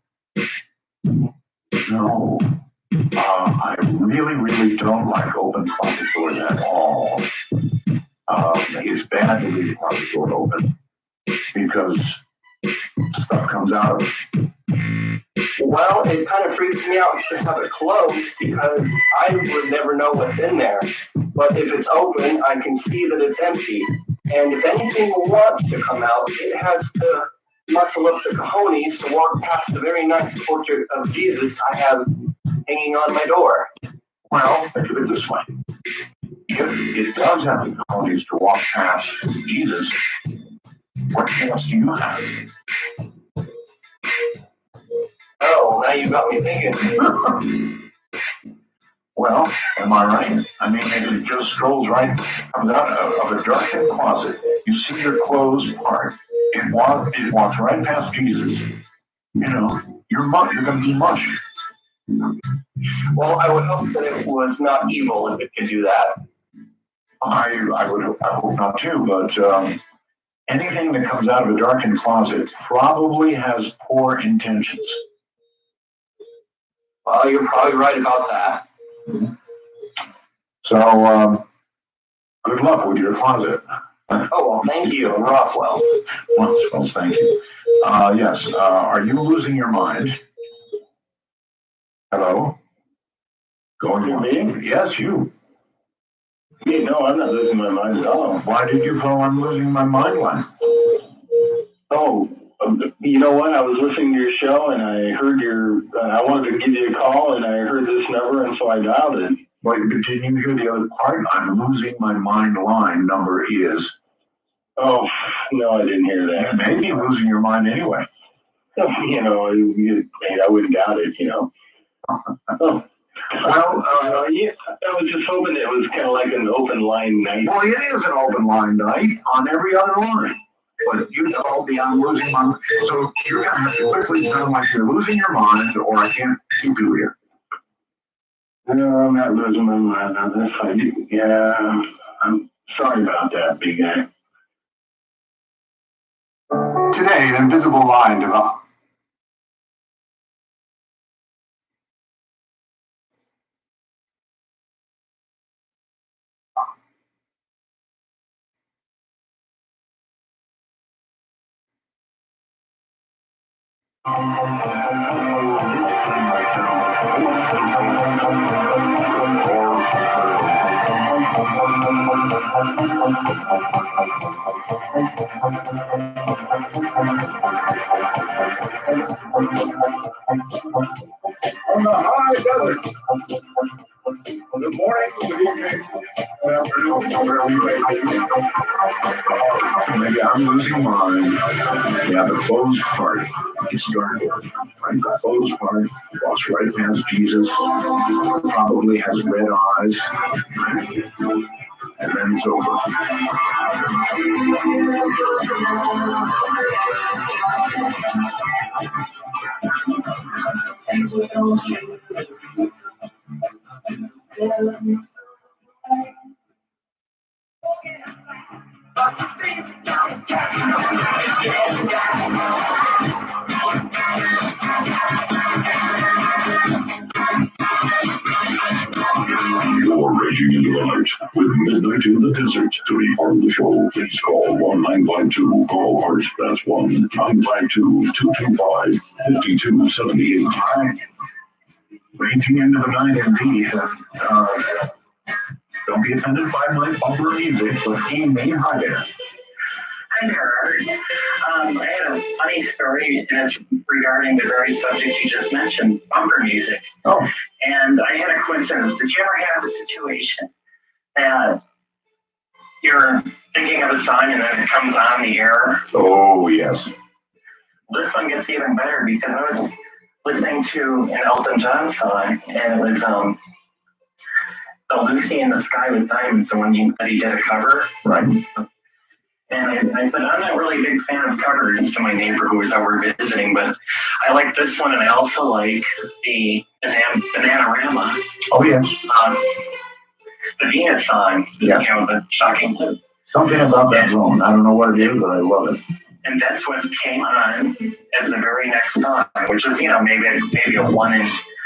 no. I really, really don't like open closet doors at all. It's bad to leave the closet door open because stuff comes out of it. Well, it kind of freaks me out to have it closed because I would never know what's in there. But if it's open, I can see that it's empty. And if anything wants to come out, it has to muscle up the cojones to walk past the very nice portrait of Jesus I have hanging on my door. Well, think of it this way. If it does have the qualities to walk past Jesus, what chance do you have? Oh, now you got me thinking. Well, am I right? I mean, if it just strolls right, comes out of a darkened closet, you see your clothes part, it walks right past Jesus. You know, you're going to be mush. Well, I would hope that it was not evil if it could do that. I hope not too, but anything that comes out of a darkened closet probably has poor intentions. Well, you're probably right about that. So, good luck with your closet. Oh, well, thank you, Roswell's. Well, thank you. Yes, are you losing your mind? Hello? Going to me? Yes, you. Me? No, I'm not losing my mind at all. Why did you call I'm losing my mind one? Oh, you know what? I was listening to your show and I heard I wanted to give you a call and I heard this number and so I dialed it. But did you hear the other part? I'm losing my mind line number is. Oh, no, I didn't hear that. You may be losing your mind anyway. You know, I wouldn't doubt it, you know. Oh. Well, yeah, I was just hoping it was kind of like an open line night. Well, it is an open line night on every other line. But you told me I'm losing my mind. So you're going to have to quickly sound like you're losing your mind or I can't keep you here. No, I'm not losing my mind on this. I'm sorry about that, big guy. Today, an invisible line developed. On the high desert. Good morning, good evening, good afternoon, wherever you may be. Maybe I'm losing mine. Yeah, the closed part. It's dark. Right? The closed part walks right past Jesus. Probably has red eyes. And then it's over. You're raging into the night with Midnight in the Desert. To be part of the show, please call 1952. Call Art. That's 1-952-225-5278. Raging into the night indeed. Don't be offended by my bumper music, but Amy, hi there. Hi there, Art. I had a funny story, and it's regarding the very subject you just mentioned, bumper music. Oh. And I had a coincidence. Did you ever have a situation that you're thinking of a song and then it comes on the air? Oh, yes. This one gets even better because I was listening to an Elton John song, and it was the Lucy in the Sky with Diamonds, the one that he did a cover. Right. And I said, I'm not really a big fan of covers to my neighbor who was over visiting, but I like this one, and I also like the Bananarama. Oh, yes. The Venus song. Yeah. You know, the shocking. Something about that zone. I don't know what it is, but I love it. And that's what came on as the very next song, which is, you know, maybe a 1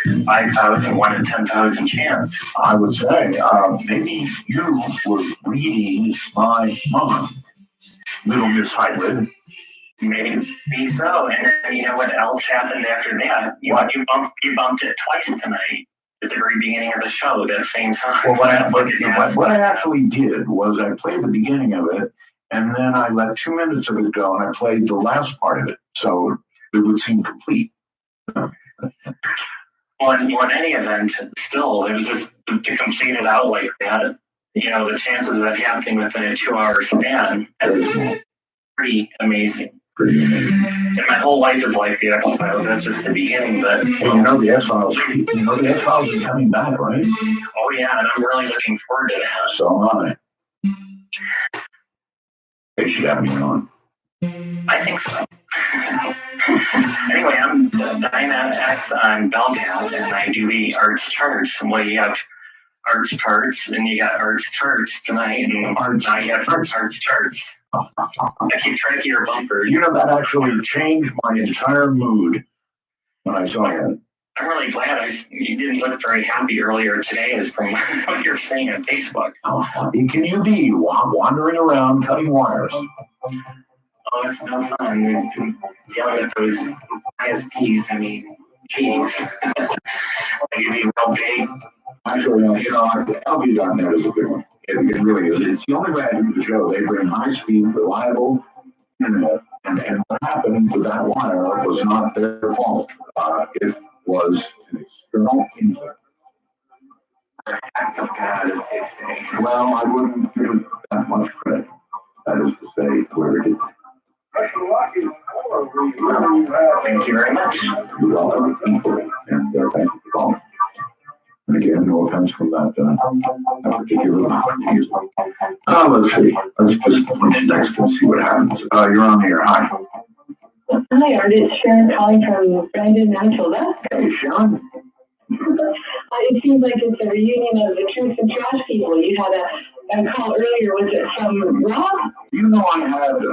in 5,000, 1 in 10,000 chance. I would say, maybe you were reading my mind, Little Miss Hybrid. Maybe so. And then, you know what else happened after that? You bumped it twice tonight at the very beginning of the show, that same song. Well, what I actually did was I played the beginning of it, and then I let 2 minutes of it go, and I played the last part of it, so it would seem complete. Well, in any event, still, it was just to complete it out like that. You know, the chances of that happening within a 2-hour span is pretty amazing. And my whole life is like the X-Files. That's just the beginning, but... Hey, you know the X-Files is coming back, right? Oh, yeah, and I'm really looking forward to that. So am I. They should have me on. I think so. Anyway, I'm Dynax on Belgad, and I do the arts charts. Well, you have arts charts, and you got arts charts tonight, and now you have arts charts. I keep track of your bumpers. You know, that actually changed my entire mood when I saw it. I'm really glad you didn't look very happy earlier today, as from what you're saying on Facebook. How happy can you be wandering around cutting wires? Oh, it's no fun. Dealing with those ISPs, I mean, geez. They give you real big. Actually, you know, LB.net is a good one. It really is. It's the only way I do the show. They bring high-speed, reliable internet. And what happened with that wire was not their fault. It was an external input. Act of God, as they say. Well, I wouldn't give it that much credit. That is to say, whoever did. Thank you very much. You're welcome, people, and thank you for calling. And again, no offense from that particular music. Let's see. Let's just punch next and see what happens. You're on the air. Hi. Hi, Art. It's Sharon calling from Brandon, Manitoba. Hey, Sharon. It seems like it's a reunion of the Truth and Trash people. You had a call earlier. Was it from Rob? You know, I had a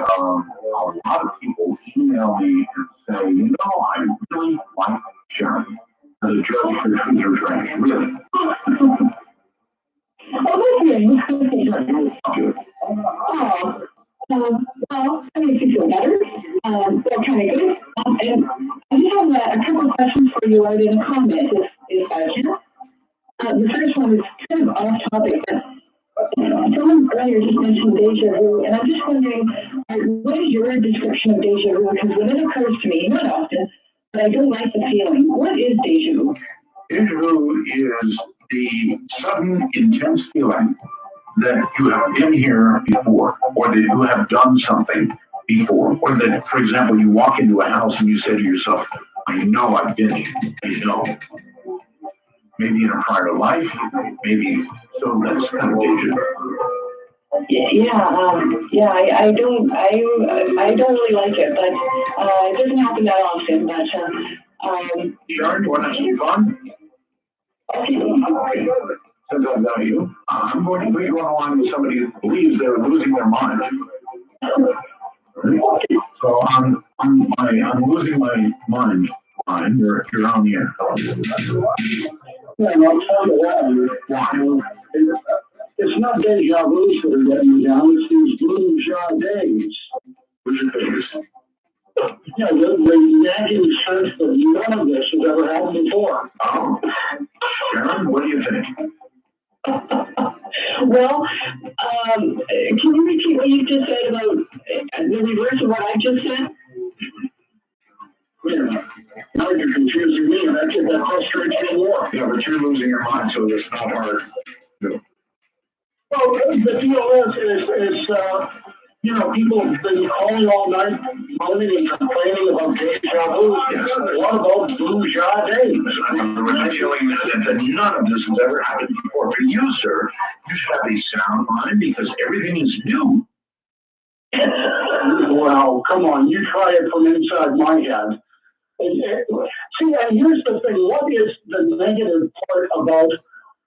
lot of people email me and say, you know, I really like Sharon as a judge for Truth or Trash. Really. Oh, that's good. Well, that makes you feel better. That's kind of good. And I just have a couple of questions for you, Art, in a comment, if I can. The first one is kind of off topic, but someone earlier just mentioned deja vu, and I'm just wondering, what is your description of deja vu? Because when it occurs to me, not often, but I don't like the feeling. What is deja vu? Deja vu is the sudden, intense feeling that you have been here before, or that you have done something before, or that, for example, you walk into a house and you say to yourself, I know I've been here. I know. Maybe in a prior life, maybe. So that's kind of deja vu. Yeah, I don't really like it, but it doesn't happen that often. But Sharon, you want to have some fun? Okay. Since I know you, I'm going to put you on the line with somebody who believes they're losing their mind. So I'm losing my mind. Fine, you're on the air. Yeah, and I'll tell you why. It's not deja vu that are getting me down, it's these blue jaw days. Which are things? Yeah, the nagging sense that none of this has ever happened before. Sharon, what do you think? Well, can you repeat what you just said about the reverse of what I just said? Yeah. Now you're confusing me, and that frustrates me more. Yeah, but you're losing your mind, so it's not hard. No. Well, the deal is people have been calling all night, moaning and complaining about deja vu. What about blue jaw days? I'm feeling that none of this has ever happened before. For you, sir, you should have a sound mind because everything is new. Well, come on, you try it from inside my head. See, and here's the thing, what is the negative part about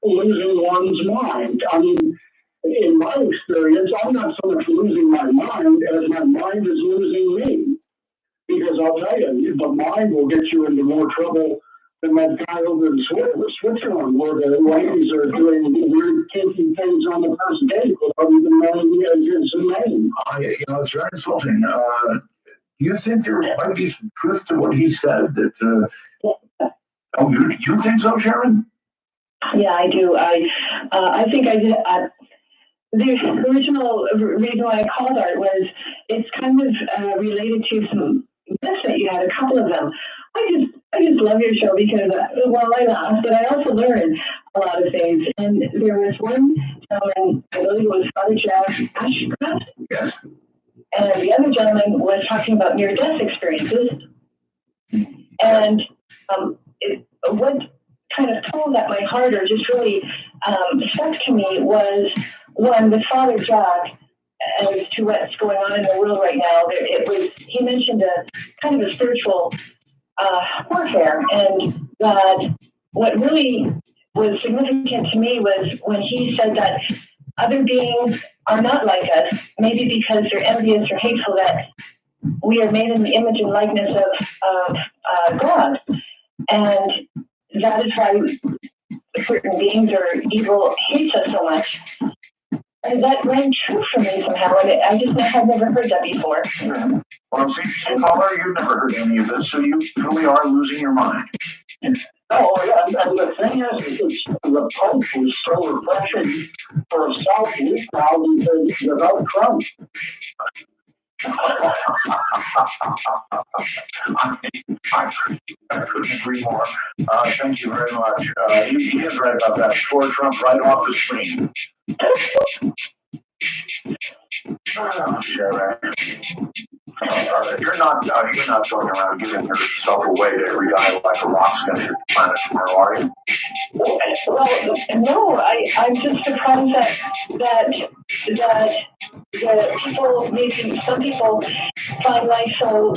losing one's mind? I mean, in my experience, I'm not so much losing my mind as my mind is losing me. Because I'll tell you, the mind will get you into more trouble than that guy over in Switzerland, where the ladies are doing weird, kinky things on the first date without even knowing his name. It's very insulting. Do you think there might be some truth to what he said? That you think so, Sharon? Yeah, I do. I think I did. The original reason why I called Art was it's kind of related to some myths that you had, a couple of them. I just love your show because, well, I laugh, but I also learn a lot of things. And there was one gentleman, I believe it was Father Jeff Ashcraft. Yes. And the other gentleman was talking about near-death experiences. And what kind of pulled at my heart or just really stuck to me was one with Father Jack as to what's going on in the world right now. He mentioned a kind of a spiritual warfare, and that what really was significant to me was when he said that other beings are not like us, maybe because they're envious or hateful, that we are made in the image and likeness of God. And that is why certain beings or evil hates us so much. And that rang true for me somehow, and I just had never heard that before. Well, see, caller, you've never heard any of this, so you truly are losing your mind. Oh, yeah, and the thing is, the Pope was so refreshing for himself, he's probably without Trump. I couldn't agree more. Thank you very much. He is right about that. Score Trump right off the screen. Sharon. You're not going around giving yourself away to every guy like a rock's going to hit the planet tomorrow, are you? Well, no, I'm just surprised that the people, maybe some people find life so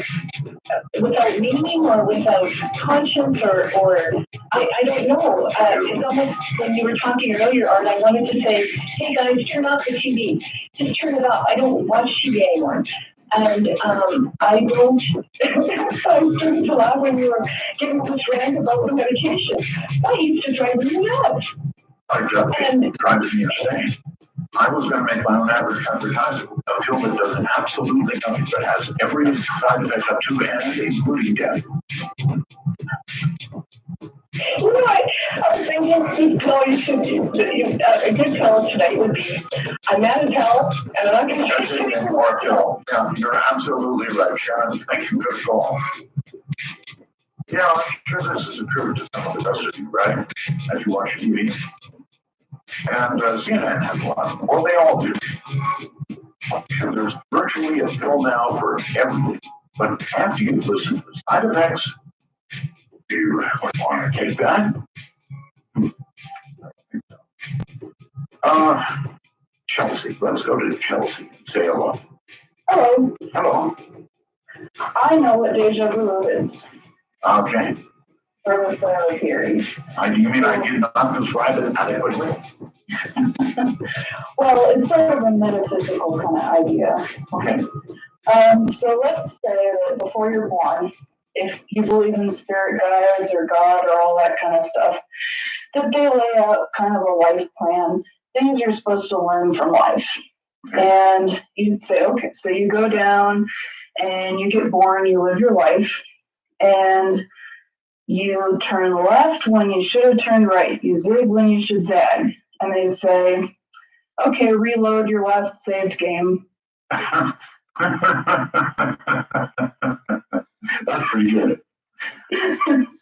without meaning or without conscience or I don't know. It's almost when you were talking earlier, Art, I wanted to say, hey guys, turn off the TV. Just turn it off. I don't watch TV anymore. And I don't, I started to laugh when you were giving this rant about the medication. That used to drive me nuts. It drives me insane. I was going to make my own advertisement, a pill that does absolutely nothing, but has every side effect up to and including death. You know, I was thinking, no, you should, a good pill tonight would be, I'm mad as hell, and I'm not going to take any more pill. Yeah, you're absolutely right, Sharon. Thank you for the call. Yeah, I'm sure this is a tribute to some of the best of you, right? As you watch TV. And CNN has a lot of them. Well, they all do. So there's virtually a pill now for everything. But after you listen to the side effects, do you want to take that? Chelsea. Let's go to Chelsea and say hello. Hello. Hello. I know what deja vu is. Okay. Thermospheric theory. You mean I did not describe it adequately? Well, it's sort of a metaphysical kind of idea. Okay. So let's say that before you're born, if you believe in spirit guides or God or all that kind of stuff, that they lay out kind of a life plan, things you're supposed to learn from life. And you say, okay, so you go down and you get born, you live your life, and you turn left when you should have turned right. You zig when you should zag. And they say, okay, reload your last saved game. That's pretty good.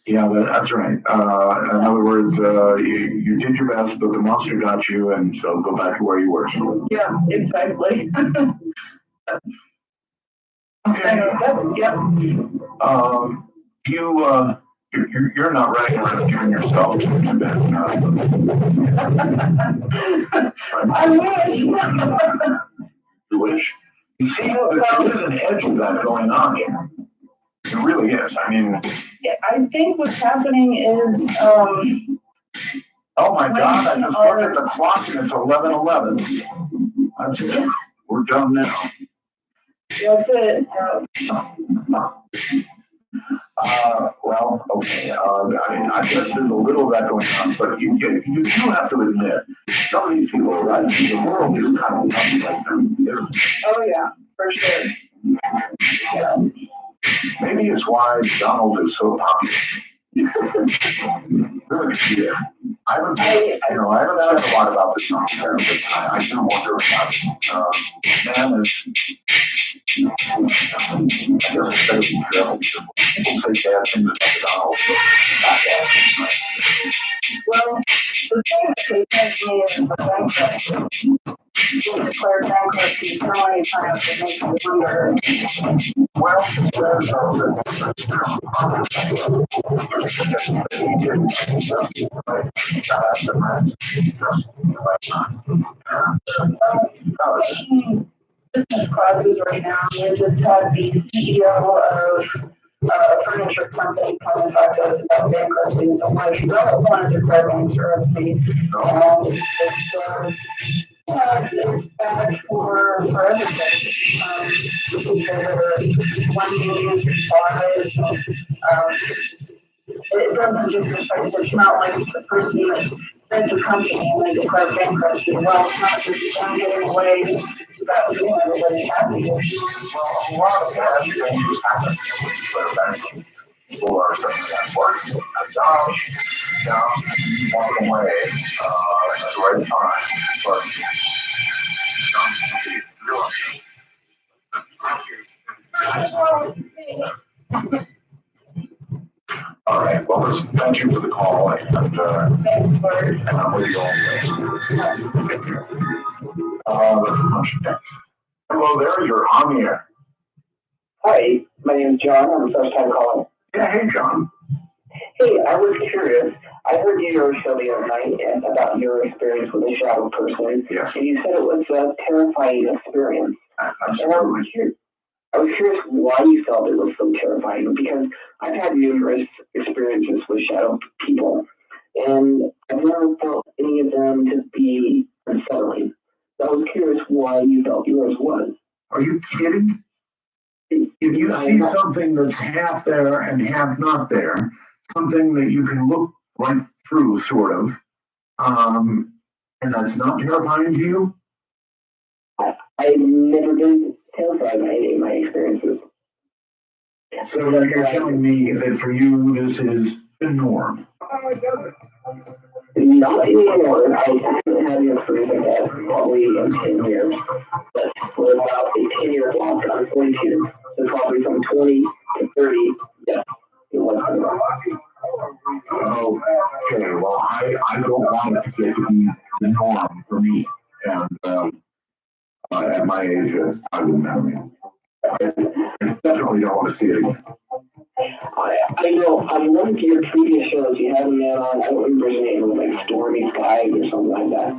Yeah, that's right. In other words, you did your best, but the monster got you, and so go back to where you were. Yeah, exactly. Okay. Yep. You're not running around giving yourself too bad. I wish. You wish. You see, there's an edge of that going on here. It really is. I mean, Yeah, I think what's happening is, oh my God, I just looked at the clock and it's 11:11. That's it. We're done now. that's it. Well, okay. I guess there's a little of that going on, but you do have to admit, some of these people are right. The world is kind of nothing like them. Oh yeah, for sure. Yeah. Maybe it's why Donald is so popular. Really, yeah. I haven't said a lot about this on here, but I do wonder about it. Man is, I guess it's better to be careful because people say bad things about Donald. Well, the thing that concerns me is the bankruptcy. Being declared bankruptcy so many times, it makes me wonder. Well, there's Taking business classes right now, we just had the CEO of a furniture company come and talk to us about bankruptcy. So I'm like, you don't want to declare bankruptcy. It's bad for everybody. People that are wanting to buy, it doesn't just affect, it's not like the person that rents a company and they declare bankruptcy. Well, it's not just them getting away without doing everybody happy. a lot of bad things happen to people are certainly at work, at jobs, walk away at the right time. But all right. Well, listen, thank you for the call, and I'm with you all the way. That's a bunch of text. Hello there, you're on the air. Hi, my name is John. I'm a first time calling. Yeah, hey, John. Hey, I was curious. I heard your show the other night and about your experience with a shadow person. Yes. And you said it was a terrifying experience. Absolutely. And I was curious why you felt it was so terrifying, because I've had numerous experiences with shadow people, and I've never felt any of them to be unsettling. So I was curious why you felt yours was. Are you kidding? If you see something that's half there and half not there, something that you can look right through, sort of, and that's not terrifying to you? I've never been terrified by any of my experiences. So you're telling me that for you, this is the norm? Not anymore. I haven't had an experience like that probably in 10 years. But for about a 10-year block, I'm 42. So probably from 20 to 30, yeah, it was. Okay, well, I don't want it to get to be the norm for me. And at my age, I wouldn't have it. I definitely don't want to see it again. I know, on one of your previous shows, you had a man on, I don't remember his name, it was like Stormy Skies or something like that.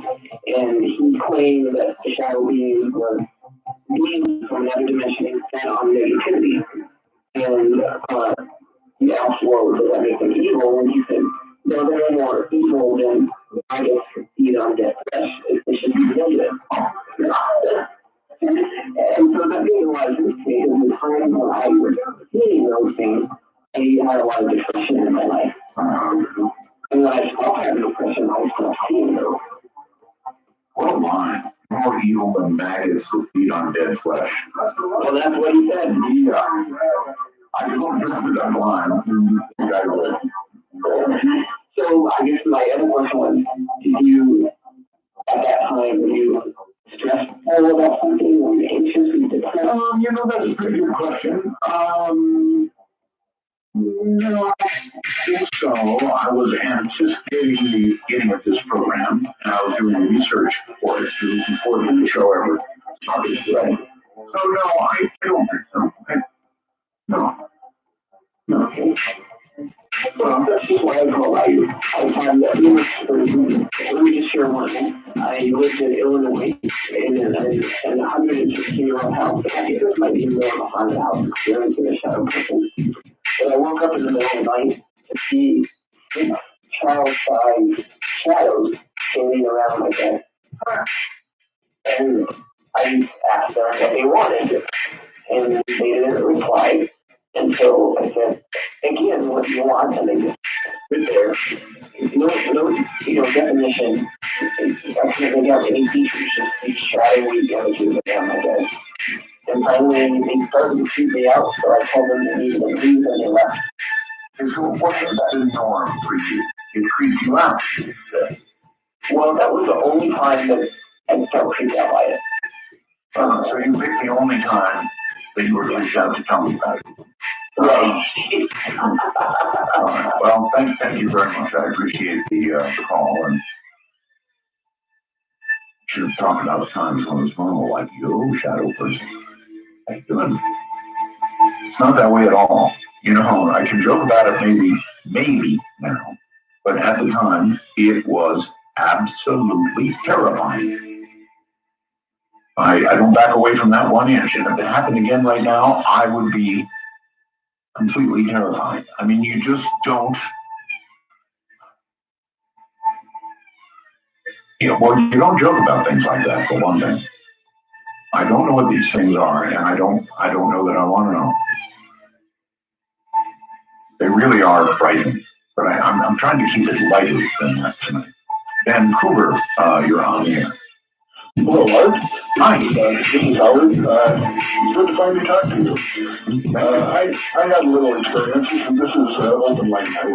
And he claimed that the shadow beings were beings from another dimension and fed on negativity. And he asked, well, does that make them evil? And he said, no, they're more evil than, I guess, feed on dead flesh. It should be negative. And so that made a lot of sense to me, because the time when I was seeing those things, I had a lot of depression in my life. And when I stopped having depression, I stopped seeing those. What a line. More evil than maggots who feed on dead flesh. Well, that's what he said. Yeah. I don't remember that line. So I guess my other question was, did you, at that time, were you stressful about something? Were you anxious? Were you depressed? That's a pretty good question. No, I think so. I was anticipating the beginning of this program, and I was doing research for it before the show ever started. Right. So no, I don't think so. No. Well, that's just why I call out. I find that let me just share one. I lived in Illinois in a 116-year-old house. I think this might be more of a haunted house experience than a shadow person. But I woke up in the middle of the night to see six child-sized shadows standing around my bed. And I asked them what they wanted, and they didn't reply until I said, again, what do you want? And they just stood there. No definition. I couldn't make out any features, just these shadowy images around my bed. And finally, they started to creep me out, so I told them to leave, and they left. And so what was the norm for you? It creeped you out. Well, that was the only time that I felt creeped out by it. So you picked the only time that you were creeped out to tell me about it. Right. All right. Well, thank you very much. I appreciate the call, and should have talked about times when it was normal, like, yo, shadow person. How you doing? It's not that way at all. You know, I can joke about it maybe now, but at the time, it was absolutely terrifying. I don't back away from that 1 inch, and if it happened again right now, I would be completely terrified. I mean, you just don't. Well, you don't joke about things like that, for one thing. I don't know what these things are, and I don't know that I want to know. They really are frightening, but I'm trying to keep it lighter than that tonight. Vancouver, you're on the air. Hello, Art. Hi. This is Howard. It's good to finally talk to you. I had a little experience, and this is open mic night. So I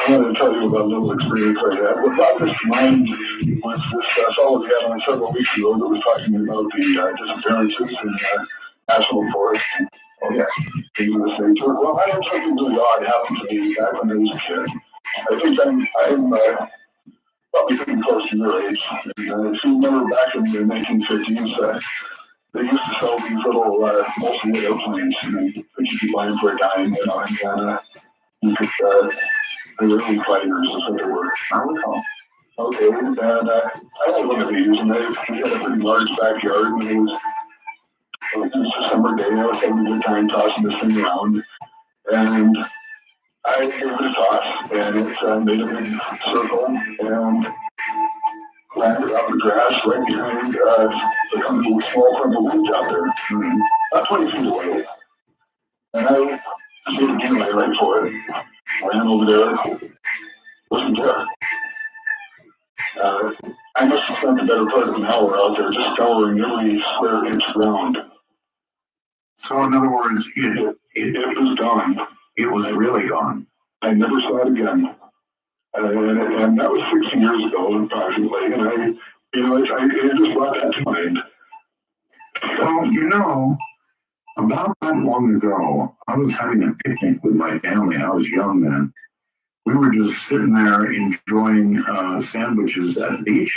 wanted to tell you about a little experience I had. What brought this to mind was this fellow we had on several weeks ago that was talking about the disappearances in National Forest. Oh, yes. Things of this nature. Well, I had something really odd happen to me back when I was a kid. I think I'm probably pretty close to your age. And, if you remember back in the 1950s, they used to sell these little mostly airplanes, that you could buy them for a dime, and you could, they were little fighters, is what they were. I recall. Okay, and I had one of these, and we had a pretty large backyard, and it was a summer day. I was having a good time tossing this thing around, and I gave it a toss, and it made a big circle, and landed on the grass right behind the small clump of woods out there, about 20 feet away. And I made a beeline right for it, ran over there, wasn't there. I must have spent the better part of an hour out there just scouring every square inch ground. So in other words, it was gone. It was really gone. I never saw it again. And that was 60 years ago, approximately. And it just brought that to mind. Well, about that long ago, I was having a picnic with my family. I was young then. We were just sitting there enjoying sandwiches at the beach.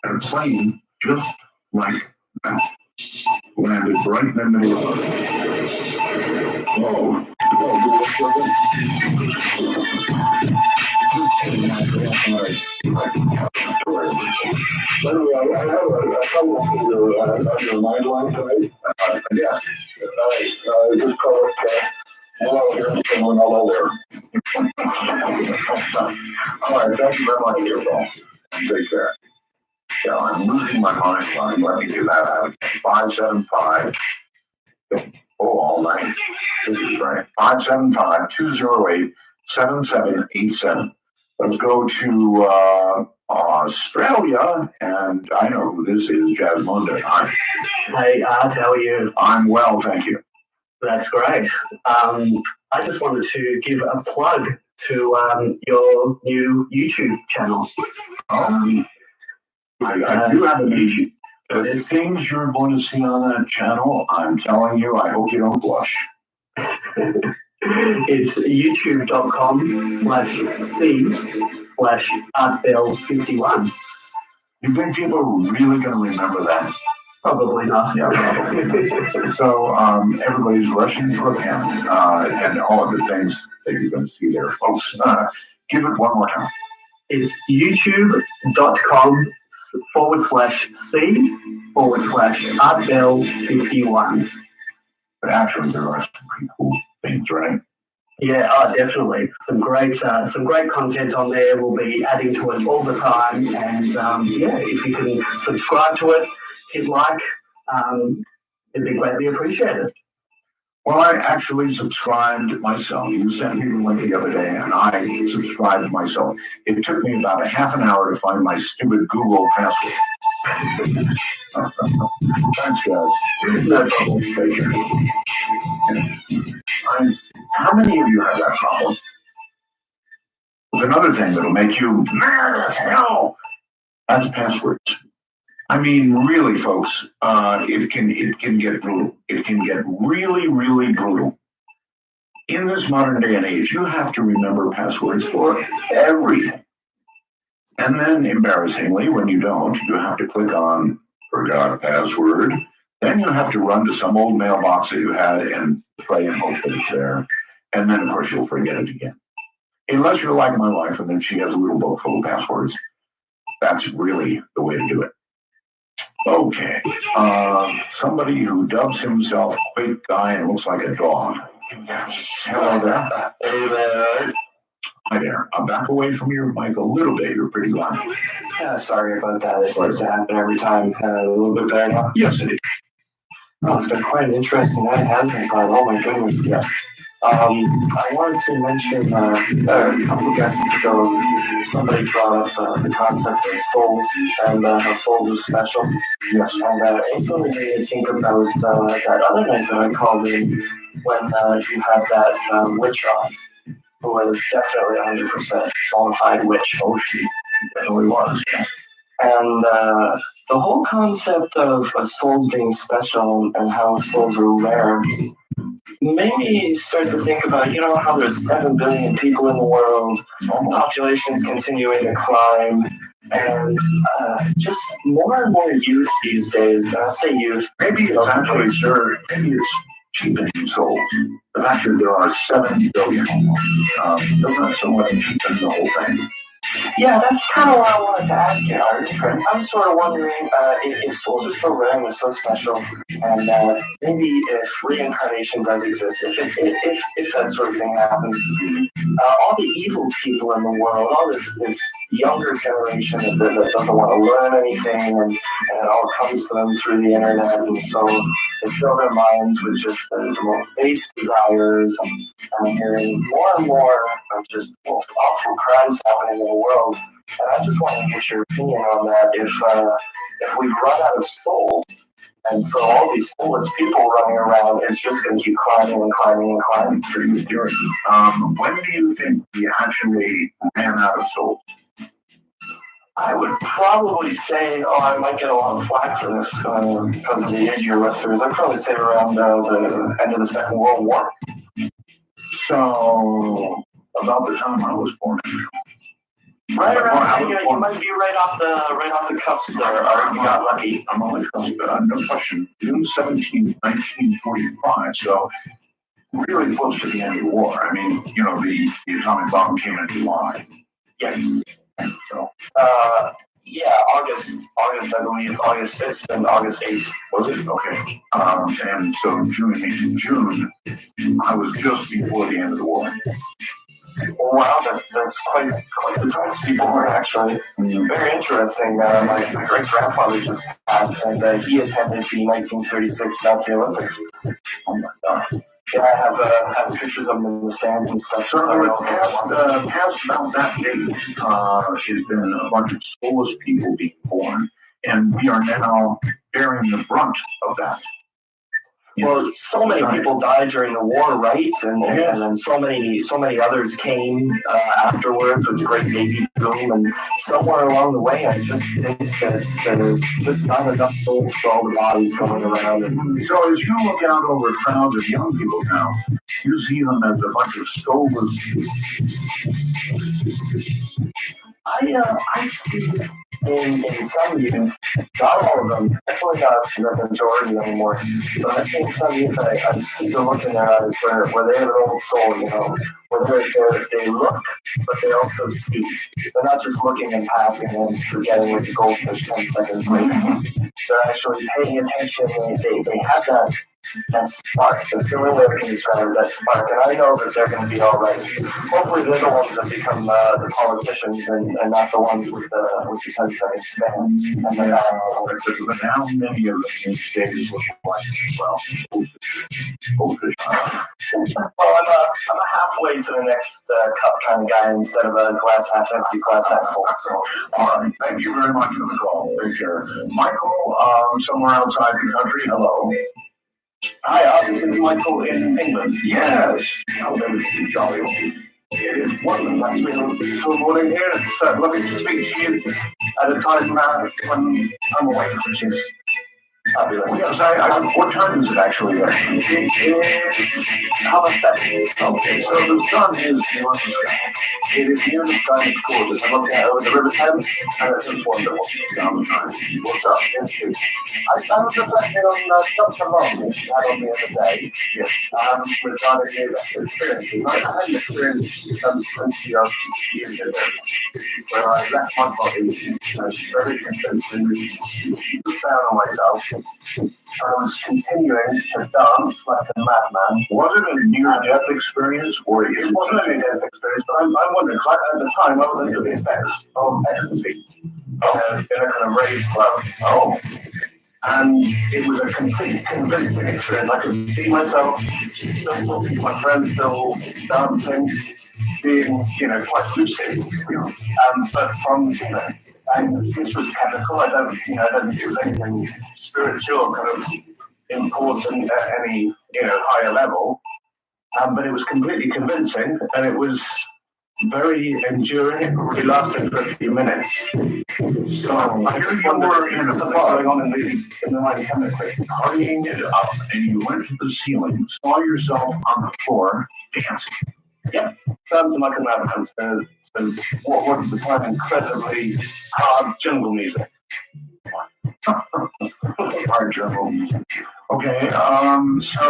And a plane, just like that, landed right in the middle of it. Oh, by the way, I have a couple on your line line tonight. Yeah. Just call it, hello, here's someone hello there. All right, thank you very much for your call. Take care. Yeah, I'm losing my mind line. Let me do that out. 575. All night. This is right. 575-208-7787. Let's go to Australia, and I know who this is, Jazz Monday. Hi. Hey, Art, how are you? I'm well, thank you. That's great. I just wanted to give a plug to your new YouTube channel. I do have a YouTube. The things you're going to see on that channel, I'm telling you, I hope you don't blush. It's youtube.com/c/artbell51. You think people are really going to remember that? Probably not. Yeah, probably. So everybody's rushing to a pen and all of the things that you're going to see there. Folks, give it one more time. It's youtube.com/c /ArtBell51. But actually, there are some pretty cool things, right? Yeah, definitely. Some great content on there. We'll be adding to it all the time. And yeah, if you can subscribe to it, hit like, it'd be greatly appreciated. Well, I actually subscribed myself. You sent me the link the other day, and I subscribed myself. It took me about a half an hour to find my stupid Google password. Thanks, guys. How many of you have that problem? There's another thing that'll make you mad as hell. That's passwords. I mean, really, folks, it can get brutal. It can get really, really brutal. In this modern day and age, you have to remember passwords for everything. And then, embarrassingly, when you don't, you have to click on forgot a password. Then you have to run to some old mailbox that you had and pray and hope that it's there. And then, of course, you'll forget it again. Unless you're like my wife, and then she has a little book full of passwords. That's really the way to do it. Okay. Somebody who dubs himself Quick Guy and looks like a dog. Hello there. Hey there. Hi there. Back away from your mic a little bit. You're pretty loud. Yeah, sorry about that. It seems to happen every time. A little bit better now. Yes, it is. Oh, it's been quite an interesting night, hasn't it, Carl? Oh my goodness. Yeah. I wanted to mention a couple of guests ago, somebody brought up the concept of souls and how souls are special. Yes. And it instantly made me think about that other night that I called in when you had that witch on, who was definitely 100% bona fide witch. Oh, she definitely was. And the whole concept of souls being special and how souls are rare made me start to think about, how there's 7 billion people in the world, population's continuing to climb, and just more and more youth these days. And I say youth. Maybe it's actually, sir, maybe it's cheapening souls. The fact that there are 7 billion doesn't somewhat cheapen the whole thing. Yeah, that's kind of what I wanted to ask you, Art. I'm sort of wondering if souls are so rare and they're so special, and maybe if reincarnation does exist, if that sort of thing happens, all the evil people in the world, all this younger generation that doesn't want to learn anything, and it all comes to them through the internet, and so they fill their minds with just the most base desires, and I'm hearing more and more of just the most awful crimes happening in the world. And I just want to get your opinion on that. If we've run out of souls, and so all these soulless people running around, it's just going to keep climbing and climbing and climbing. Pretty scary. When do you think we actually ran out of souls? I would probably say, I might get a lot of flack for this because of the age of your listeners. I'd probably say around the end of the Second World War. So, about the time I was born. Right around, you might be right off the cusp there, or you got lucky. I'm on the cusp, no question. June 17th, 1945, so really close to the end of the war. I mean, the atomic bomb came in July. Yes. So, yeah, August, I believe, August 6th and August 8th. Was it? Okay. And so June, I was just before the end of the war. Wow, that's quite the time to be born, actually. Very interesting. My great-grandfather just passed, and he attended the 1936 Nazi Olympics. Oh my God. Yeah, I have pictures of him in the stands and stuff. So past about that date has been a bunch of soulless people being born, and we are now bearing the brunt of that. Well, so many people died during the war, right? And then so many others came afterwards with the great baby boom. And somewhere along the way, I just think that there's just not enough souls for all the bodies going around. And so as you look out over crowds of young people now, you see them as a bunch of soulless people. I see in some youth, not all of them, definitely not the majority anymore, but I've seen some youth, I see the look in their eyes where they have an old soul, you know, where they look, but they also see. They're not just looking and passing and forgetting with the goldfish 10 seconds later. They're actually paying attention, they have that spark. That's the only way I can describe it, that spark. And I know that they're going to be all right. Hopefully they're the ones that become the politicians and not the ones with the 10-second span. And then, but how many of them in stages look like well? Well, I'm a halfway to the next cup kind of guy instead of a glass half empty, glass half full. So, all right. Thank you very much for the call. Take care. Michael, somewhere outside the country. Hello. Hi, this is Michael in England. Yes. Oh, that was jolly. It is wonderful, actually. Good morning here. It's lovely to speak to you at a time when I'm away, which is fabulous. Yes, what time is it actually? It is 7:30. Okay, so the sun is near the sky. It is near the sky, it's gorgeous. I'm looking out over the River Thames, and it's just wonderful. Sounds nice. What's up? I was reflecting on Dr. Long that you had on the other day, regarding the experiences. I had an experience 20 years ago, where I left my body very convincingly down on myself. I was continuing to dance like a madman. Was it a near-death experience, or it wasn't a near-death experience? But I'm wondering, because at the time I was under the effects of ecstasy in a kind of rave club. Oh. And it was a completely convincing experience. I could see myself still talking to my friends, still dancing, being, quite lucid. But from, and this was chemical. I don't think it was anything spiritual, kind of important at any, higher level. But it was completely convincing, and it was very enduring. It really lasted for a few minutes. So I just wonder if something going on in the mind chemically. Hurrying it up, and you went to the ceiling, saw yourself on the floor dancing. Yep, sounds like a madman. What was the time incredibly hard jungle music. Hard jungle music. Okay, so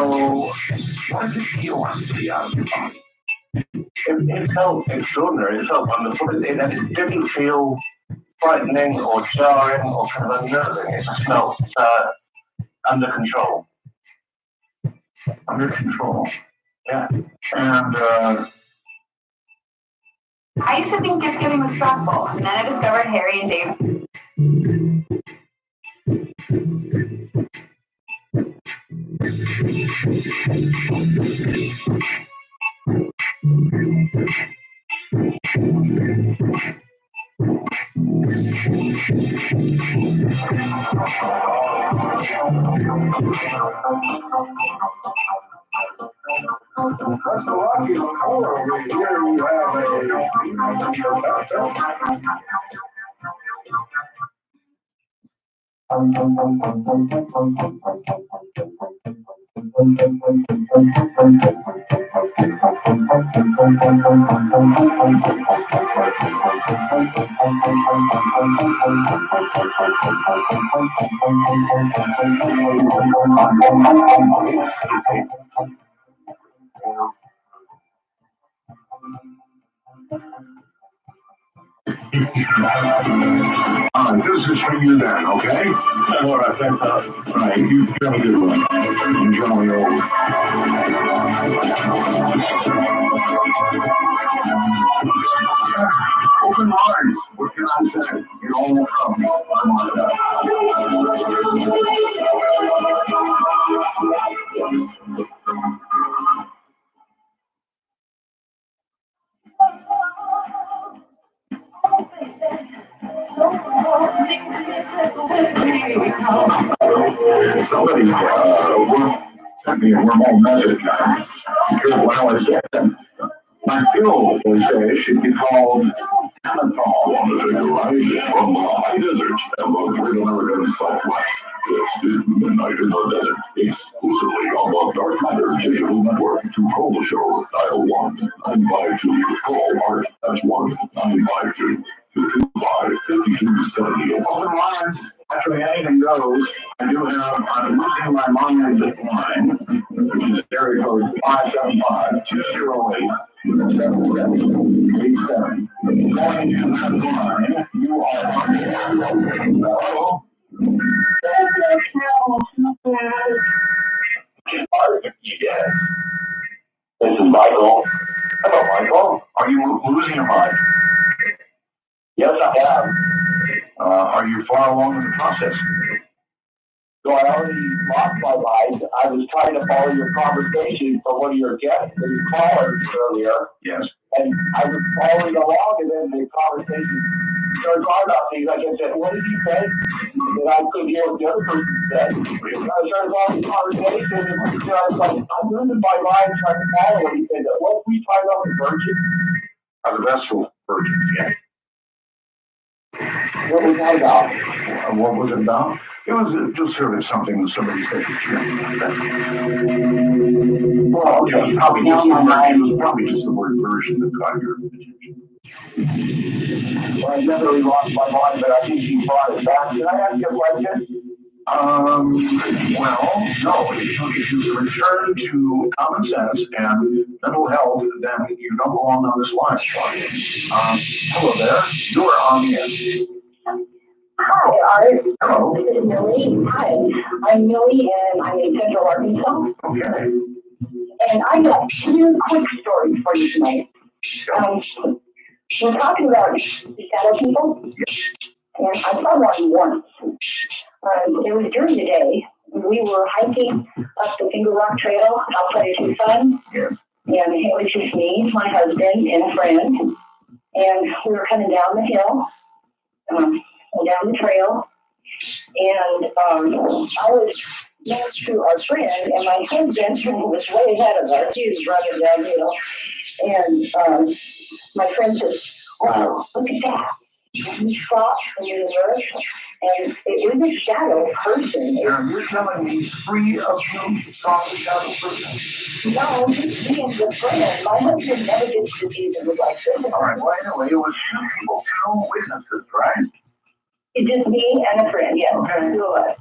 what did it feel like to be out of your body? It felt extraordinary. It felt wonderful. It didn't feel frightening or jarring or kind of unnerving. It just felt under control. Under control. Yeah. And I used to think Gift-giving was stressful, and then I discovered Harry and Dave. This is for you then, okay? All right, thanks. All right, you have a good one. Enjoy old. Open minds. What can I say? You all will come. I'm on that. Somebody sent me a remote message. Here's what I said. My fuel, they say, should be called Anatol. Want to take a ride from the high desert and the Great American Southwest? This is Midnight in the Desert, exclusively on the Dark Matter Digital Network. To call the show, dial 1-952. Call Art, that's 1-952. 225-5270. Open lines. Actually, anything goes. I do have, I'm losing my mind line, which is area code 575-208-7787. Going to that line, you are on. Hello? Yes. This is Michael. Hello, Michael. Are you losing your mind? Yes, I am. Are you far along in the process? So I already lost my mind. I was trying to follow your conversation from one of your guests and callers earlier. Yes. And I was following along, and then the conversation started on about things. Like I said, what did he say? And I couldn't hear what the other person said. And I started following the conversation, and I was like, I'm losing my mind trying to follow what he said. What were we talking about with virgins? The vessel virgins, yeah. What was that about? What was it about? It was just sort of something somebody said. Well, it was probably just the word version that caught your attention. Well, I definitely lost my mind, but I think you brought it back. Can I ask you a question? Well, no. If you return to common sense and mental health, then you don't belong on this line. Hello there. You are on the air. Hi, Art. Hello. This is Millie. Hi, I'm Millie, and I'm in Central Arkansas. Okay. And I got two quick stories for you tonight. We're talking about shadow people, and I saw one once. It was during the day. We were hiking up the Finger Rock Trail outside of Tucson, and it was just me, my husband, and a friend, and we were coming down the hill, down the trail, and I was next to our friend, and my husband was way ahead of us. He was running down the hill, and my friend says, "Wow, look at that!" And he stopped in the earth, and it was a shadow person. You're telling me 3 of you saw the shadow person? No, just me and the friend. My husband never gets to see them like this. All right. Well, anyway, it was 2 people, 2 witnesses, right? It's just me and a friend, yes, 2 of us.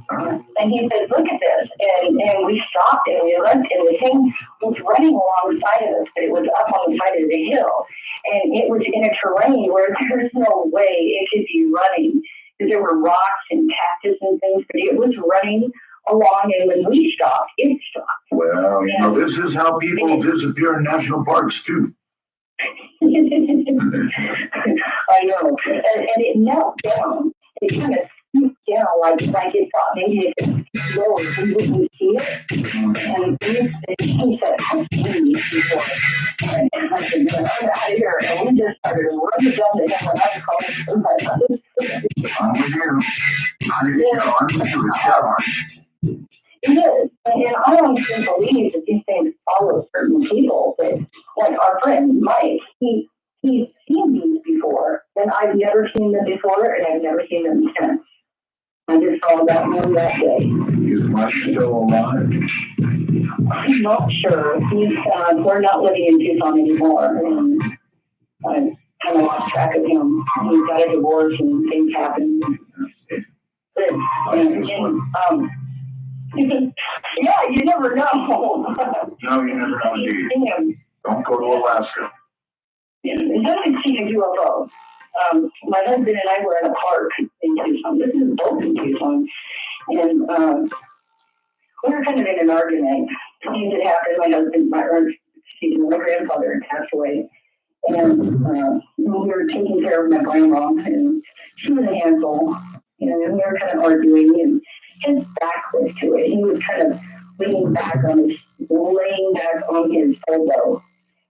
And he says, "Look at this," and we stopped and we looked, and the thing was running alongside of us, but it was up on the side of the hill, and it was in a terrain where there's no way it could be running, because there were rocks and cactus and things, but it was running along, and when we stopped, it stopped. Well, this is how people disappear in national parks, too. I know, and it knelt down. It kind of scooped down like it thought maybe if it's lower, we wouldn't see it. And he said, "I've seen these before." And I said, "No, I'm out of here." And we just started running down the hill, and I was calling somebody. I'm with you. I'm with you. It is. And I honestly believe that these things follow certain people. But like our friend Mike, he's seen these before, and I've never seen them before, and I've never seen them since. I just saw that one that day. Is Mike still alive? I'm not sure. We're not living in Tucson anymore, and I kind of lost track of him. He got a divorce, and things happened. But, yeah, you never know. No, you never know, indeed. Don't go to Alaska. Yeah, and then I've seen a UFO. My husband and I were in a park in Tucson. This is both in Tucson. And we were kind of in an argument. Things had happened. My grandfather had passed away. And we were taking care of my grandma, and she was a handful. And we were kind of arguing, and his back was to it. He was kind of laying back on his elbow.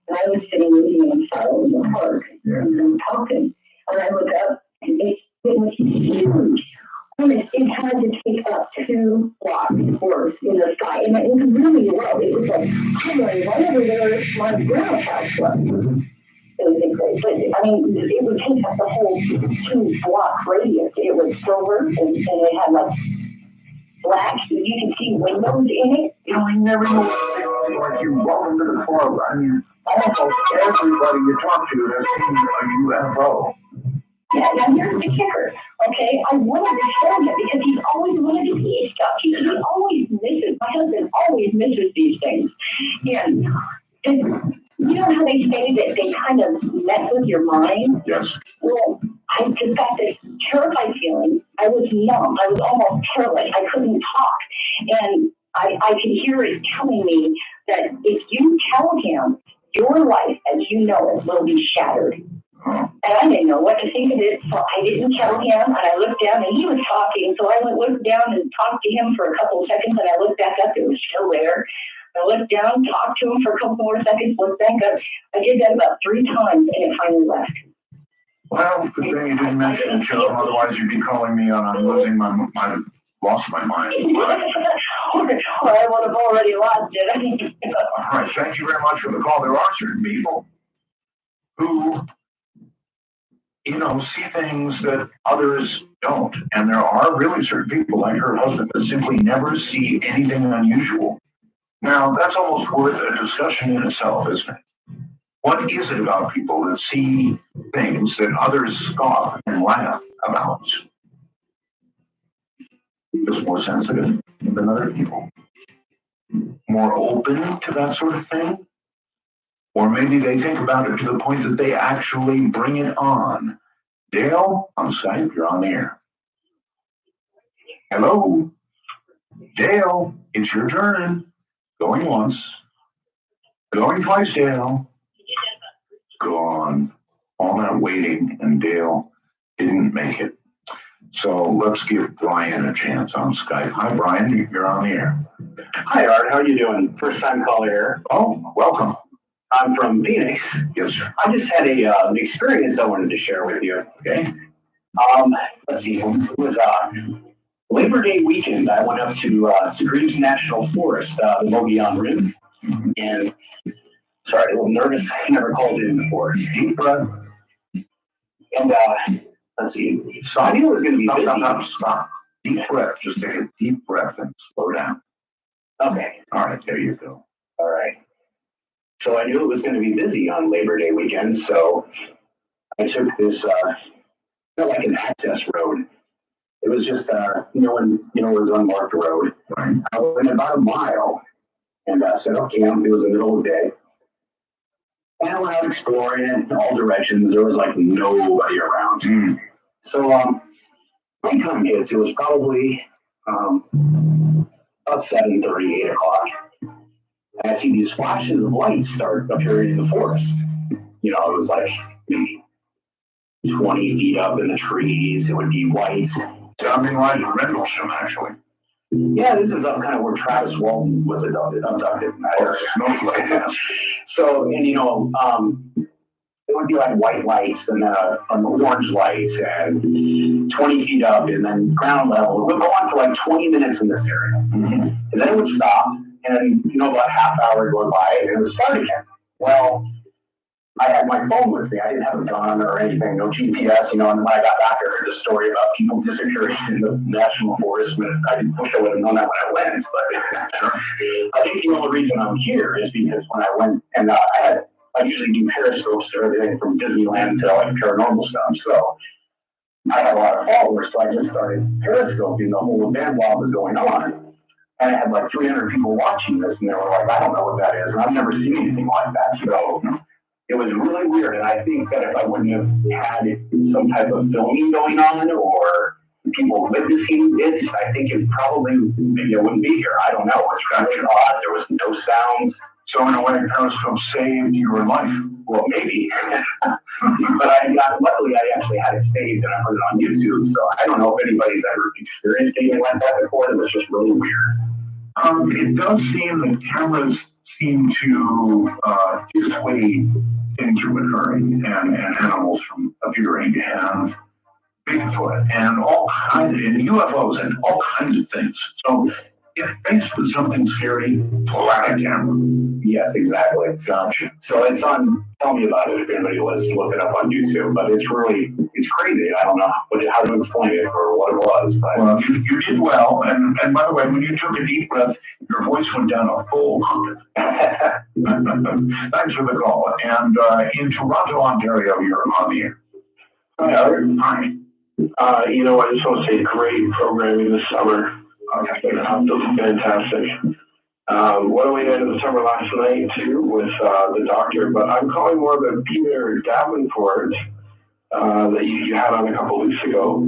And I was sitting with him inside in the park, and we were talking. And I look up, and it was huge. It had to take up 2 blocks worth in the sky, and it was really low. It was like hovering right over where my grandma's house was. It was great, but I mean, it would take up the whole 2-block radius. It was silver, and it had like black. You could see windows in it. I never know like you welcome to the club. I mean, almost everybody you talk to has seen a UFO. Yeah, now here's the kicker. Okay, I wouldn't understand it because he's always wanted to see stuff. He always misses. My husband always misses these things, and you know how they say that they kind of mess with your mind? Yes. Well, I just got this terrified feeling. I was numb. I was almost paralyzed. I couldn't talk. And I could hear it telling me that if you tell him, your life as you know it will be shattered. And I didn't know what to think of it, so I didn't tell him. And I looked down, and he was talking. So I looked down and talked to him for a couple of seconds, and I looked back up. It was still there. I looked down, talked to him for a couple more seconds, looked back up. I did that about 3 times, and it finally left. Well, good thing you didn't mention it, Joe. Otherwise, you'd be calling me on I'm losing lost my mind. Well, I would have already lost it. All right, thank you very much for the call. There are certain people who, see things that others don't. And there are really certain people, like her husband, that simply never see anything unusual. Now, that's almost worth a discussion in itself, isn't it? What is it about people that see things that others scoff and laugh about? Just more sensitive than other people? More open to that sort of thing? Or maybe they think about it to the point that they actually bring it on. Dale, on Skype, you're on the air. Hello? Dale, it's your turn. Going once. Going twice, Dale. Gone. All that waiting, and Dale didn't make it. So let's give Brian a chance on Skype. Hi, Brian. You're on the air. Hi, Art. How are you doing? First time caller here. Oh, welcome. I'm from Phoenix. Yes, sir. I just had an experience I wanted to share with you. Okay. Let's see. It was Labor Day weekend. I went up to Screams National Forest, the Mogollon Rim. And, sorry, a little nervous. I never called in before. Deep breath. And, let's see. So I knew it was going to be busy. Stop. Deep breath. Just take a deep breath and slow down. Okay. All right, there you go. All right. So I knew it was going to be busy on Labor Day weekend, so I took this, not like an access road. It was just, it was unmarked road. Right. I went about a mile, and I said, okay, it was the middle of the day. And I went out exploring in all directions. There was like nobody around. So, nighttime hits. It was probably about 7:30, 8 o'clock. And I see these flashes of lights start appearing in the forest. It was like maybe 20 feet up in the trees. It would be white. Sounding like Rendlesham, actually. Yeah, this is up kind of where Travis Walton was abducted in that area. So, and it would be like white lights and then an orange light and 20 feet up and then ground level. It would go on for like 20 minutes in this area. Mm-hmm. And then it would stop. And, about half hour would go by and it would start again. Well, I had my phone with me. I didn't have a gun or anything, no GPS, and when I got back, I heard a story about people disappearing in the national forest. I wish I would have known that when I went, but I think the only reason I'm here is because when I went and I usually do periscopes to everything from Disneyland to like paranormal stuff. So I had a lot of followers, so I just started periscoping the whole event while it was going on. And I had like 300 people watching this, and they were like, I don't know what that is, and I've never seen anything like that. So it was really weird, and I think that if I wouldn't have had some type of filming going on or people witnessing it, I think maybe I wouldn't be here. I don't know. It's really odd. There was no sounds. So in a way, Periscope saved your life. Well, maybe. But luckily, I actually had it saved and I put it on YouTube. So I don't know if anybody's ever experienced anything like that before. It was just really weird. It does seem that cameras seem to dissuade things from occurring and animals from appearing and Bigfoot and all kinds and UFOs and all kinds of things. So if faced with something scary, pull out a camera. Yes, exactly. Gotcha. So it's on, tell me about it if anybody wants to look it up on YouTube, but it's crazy. I don't know how to explain it or what it was. But. Well, you did well. And by the way, when you took a deep breath, your voice went down a full octave. Thanks for the call. And in Toronto, Ontario, you're on the air. Hi, Art. Hi. You know, I just want to say great programming this summer. That was fantastic. What we had in the summer last night too with the doctor, but I'm calling more about Peter Davenport that you had on a couple weeks ago.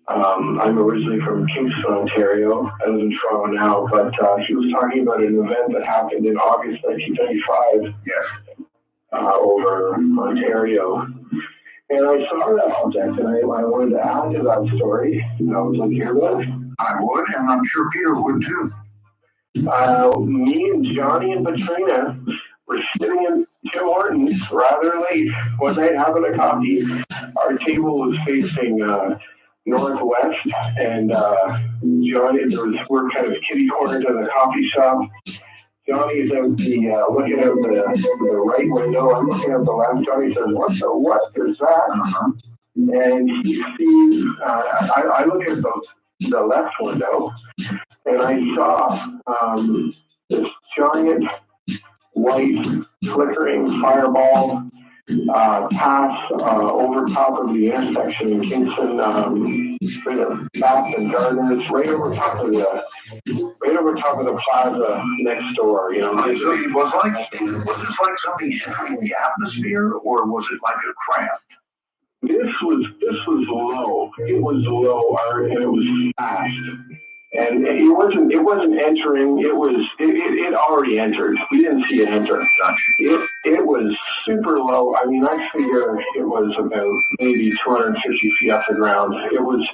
I'm originally from Kingston, Ontario. I live in Toronto now, but he was talking about an event that happened in August 1995. Yes. Over Ontario. And I saw that object, and I wanted to add to that story. Would you hear about it? I would, and I'm sure Peter would too. Me and Johnny and Katrina were sitting in Tim Hortons rather late one night having a coffee. Our table was facing northwest, and we're kind of kitty cornered to the coffee shop. Johnny's out looking out the right window. I'm looking out the left. Johnny says, what is that? And he sees, I look at the left window, and I saw this giant white flickering fireball pass over top of the intersection in Kingston, Bath and Gardens, right over top of the plaza next door. You know, so it was this like something entering the atmosphere, or was it like a craft? This was low. It was low, Art, and it was fast. And it wasn't entering. It already entered. We didn't see it enter. It was super low. I mean, I figure it was about maybe 250 feet off the ground. It was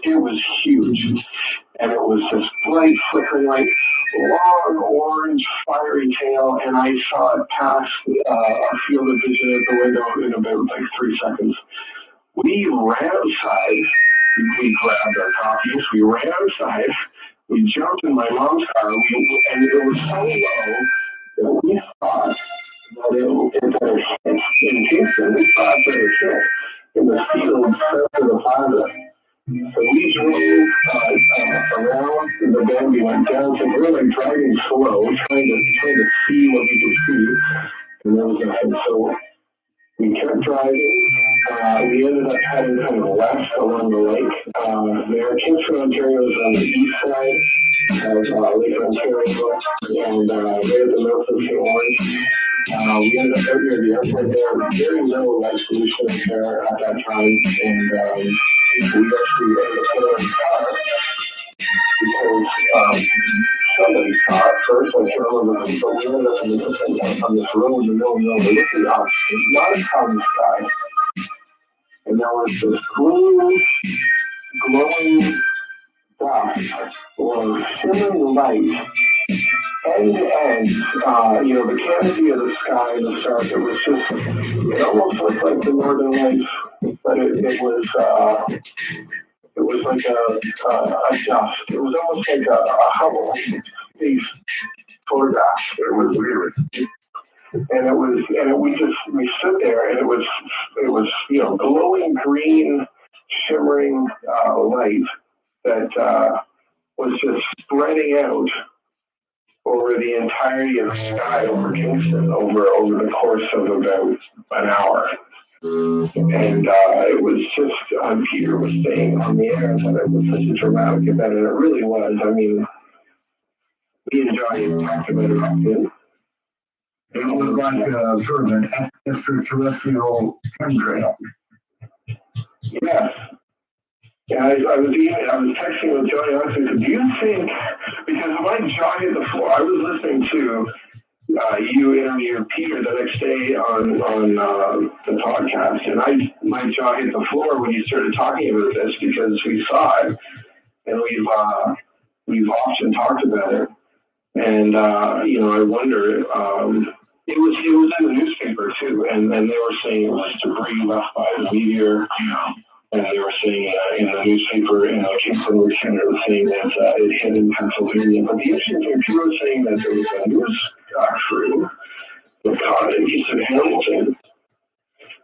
huge, and it was this bright flickering light, long orange fiery tail, and I saw it pass a field of vision at the window in about like 3 seconds. We ran outside. We grabbed our coffees. We ran outside. We jumped in my mom's car, and it was so low that we thought that it hit in Kingston. We thought that it hit in the field south of the plaza. So we drove around the bend. We went down, so we were like driving slow, trying to see what we could see, and there was nothing. So we kept driving. We ended up heading kind of west along the lake. There, Kingston, Ontario is on the east side of Lake Ontario, and right at the mouth of St. Lawrence. We ended up out near the airport there. Very little light pollution up there at that time, and we actually ended up getting in the car because somebody saw it first. I can't remember, but we ended up on this road in the middle of nowhere, looking up, not a cloudy sky. And there was this green, glowing dust or shimmering light, end to end. The canopy of the sky and the stars. It was just, it almost looked like the Northern Lights, but it was like a dust. It was almost like a Hubble space photograph. It was weird. And we stood there, and it was glowing green, shimmering light that was just spreading out over the entirety of the sky over Kingston over the course of about an hour. And it was just, Peter was saying on the air that it was such a dramatic event, and it really was. I mean, me and Johnny talked about it often. It was like sort of an extraterrestrial chemtrail. Yes. And I was texting with Johnny. I said, "Do you think?" Because my jaw hit the floor. I was listening to you interview Peter the next day on the podcast, and my jaw hit the floor when you started talking about this because we saw it, and we've often talked about it, and I wonder. It was in the newspaper too, and they were saying it was debris left by the meteor. And they were saying in the newspaper, in the Kingston Weekender, was saying that it hit in Pennsylvania. But the interesting thing, people were saying that there was a news crew that caught it east of Hamilton.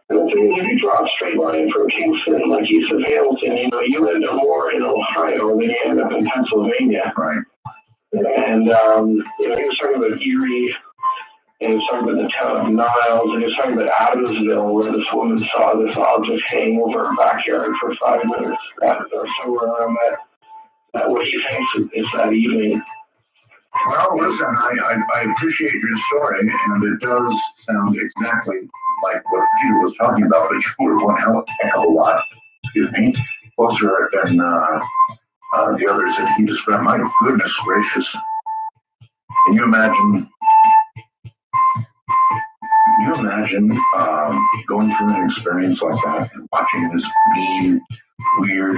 And the thing is, if you draw a straight line from Kingston, like east of Hamilton, you end up more in Ohio than you end up in Pennsylvania. Right. And, he was talking about Erie, And he was talking about the town of Niles, and he was talking about Adamsville, where this woman saw this object hang over her backyard for 5 minutes. That's somewhere around that what he thinks is that evening. Well, listen, I appreciate your story, and it does sound exactly like what Peter was talking about, but you were one heck of a lot, excuse me, closer than the others that he described. My goodness gracious. Can you imagine going through an experience like that and watching this mean, weird,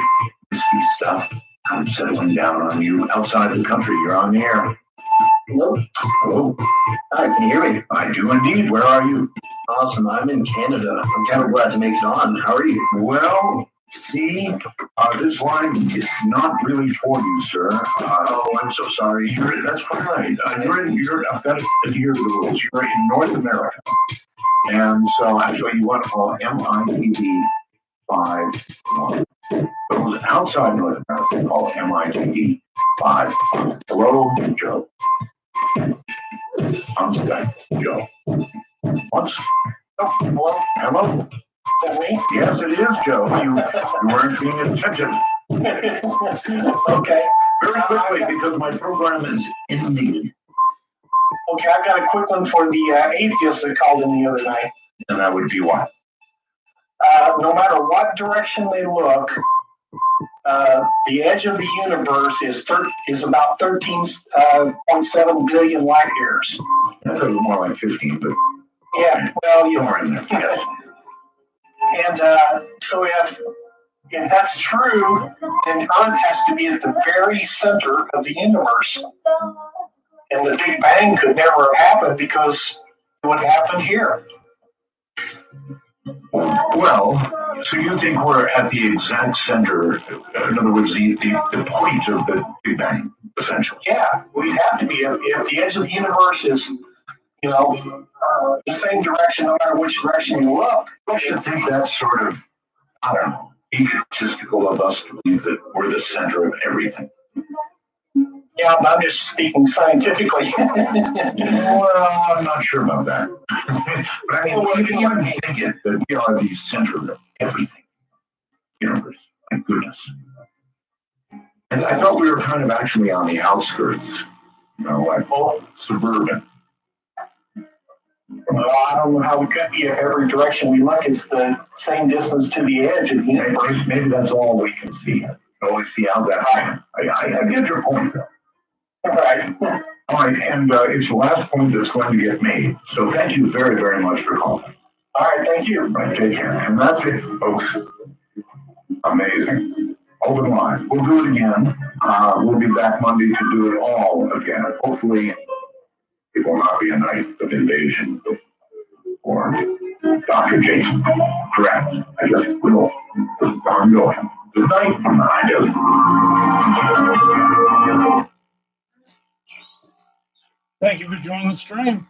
risky stuff kind of settling down on you outside the country? You're on the air. Hello? Hello? Hi, can you hear me? I do indeed. Where are you? Awesome. I'm in Canada. I'm kind of glad to make it on. How are you? Well, see, this line is not really for you, sir. Oh, I'm so sorry. That's fine. I've got to adhere to the rules. You're in North America. And so actually you want to call MITD 5-1. Those outside North America call MITD 5. Hello, Joe. I'm Skype, Joe. Once. Oh, hello? Hello? Is that me? Yes, it is, Joe. You weren't being attentive. Okay. Very quickly, because my program is ending. Okay, I've got a quick one for the atheists that called in the other night. And that would be what? No matter what direction they look, the edge of the universe is about 13.7 billion light years. I thought it was more like 15, but yeah, well, somewhere in there. Yes. And so if that's true, then Earth has to be at the very center of the universe, and the Big Bang could never have happened because it would happen here. Well, so you think we're at the exact center, in other words, the point of the Big Bang, essentially? Yeah, we'd have to be. If the edge of the universe is, the same direction no matter which direction you look. Don't you think that's sort of, I don't know, egotistical of us to believe that we're the center of everything? Yeah, I'm just speaking scientifically. Well, I'm not sure about that. But I mean, if you even think it, that we are the center of everything. Universe. My goodness. And I thought we were kind of actually on the outskirts, like suburban. Well, I don't know how we could be if every direction we look is the same distance to the edge of the universe. Maybe that's all we can see. We can only see out that high. I get your point, though. All right. All right, and it's the last point that's going to get made. So thank you very, very much for calling. All right, thank you. Right, take care. And that's it, folks. Amazing. Open line. We'll do it again. We'll be back Monday to do it all again. Hopefully, it will not be a night of invasion or Dr. Jason. Correct. I just will. I'm going. Good night. I just. Thank you for joining the stream.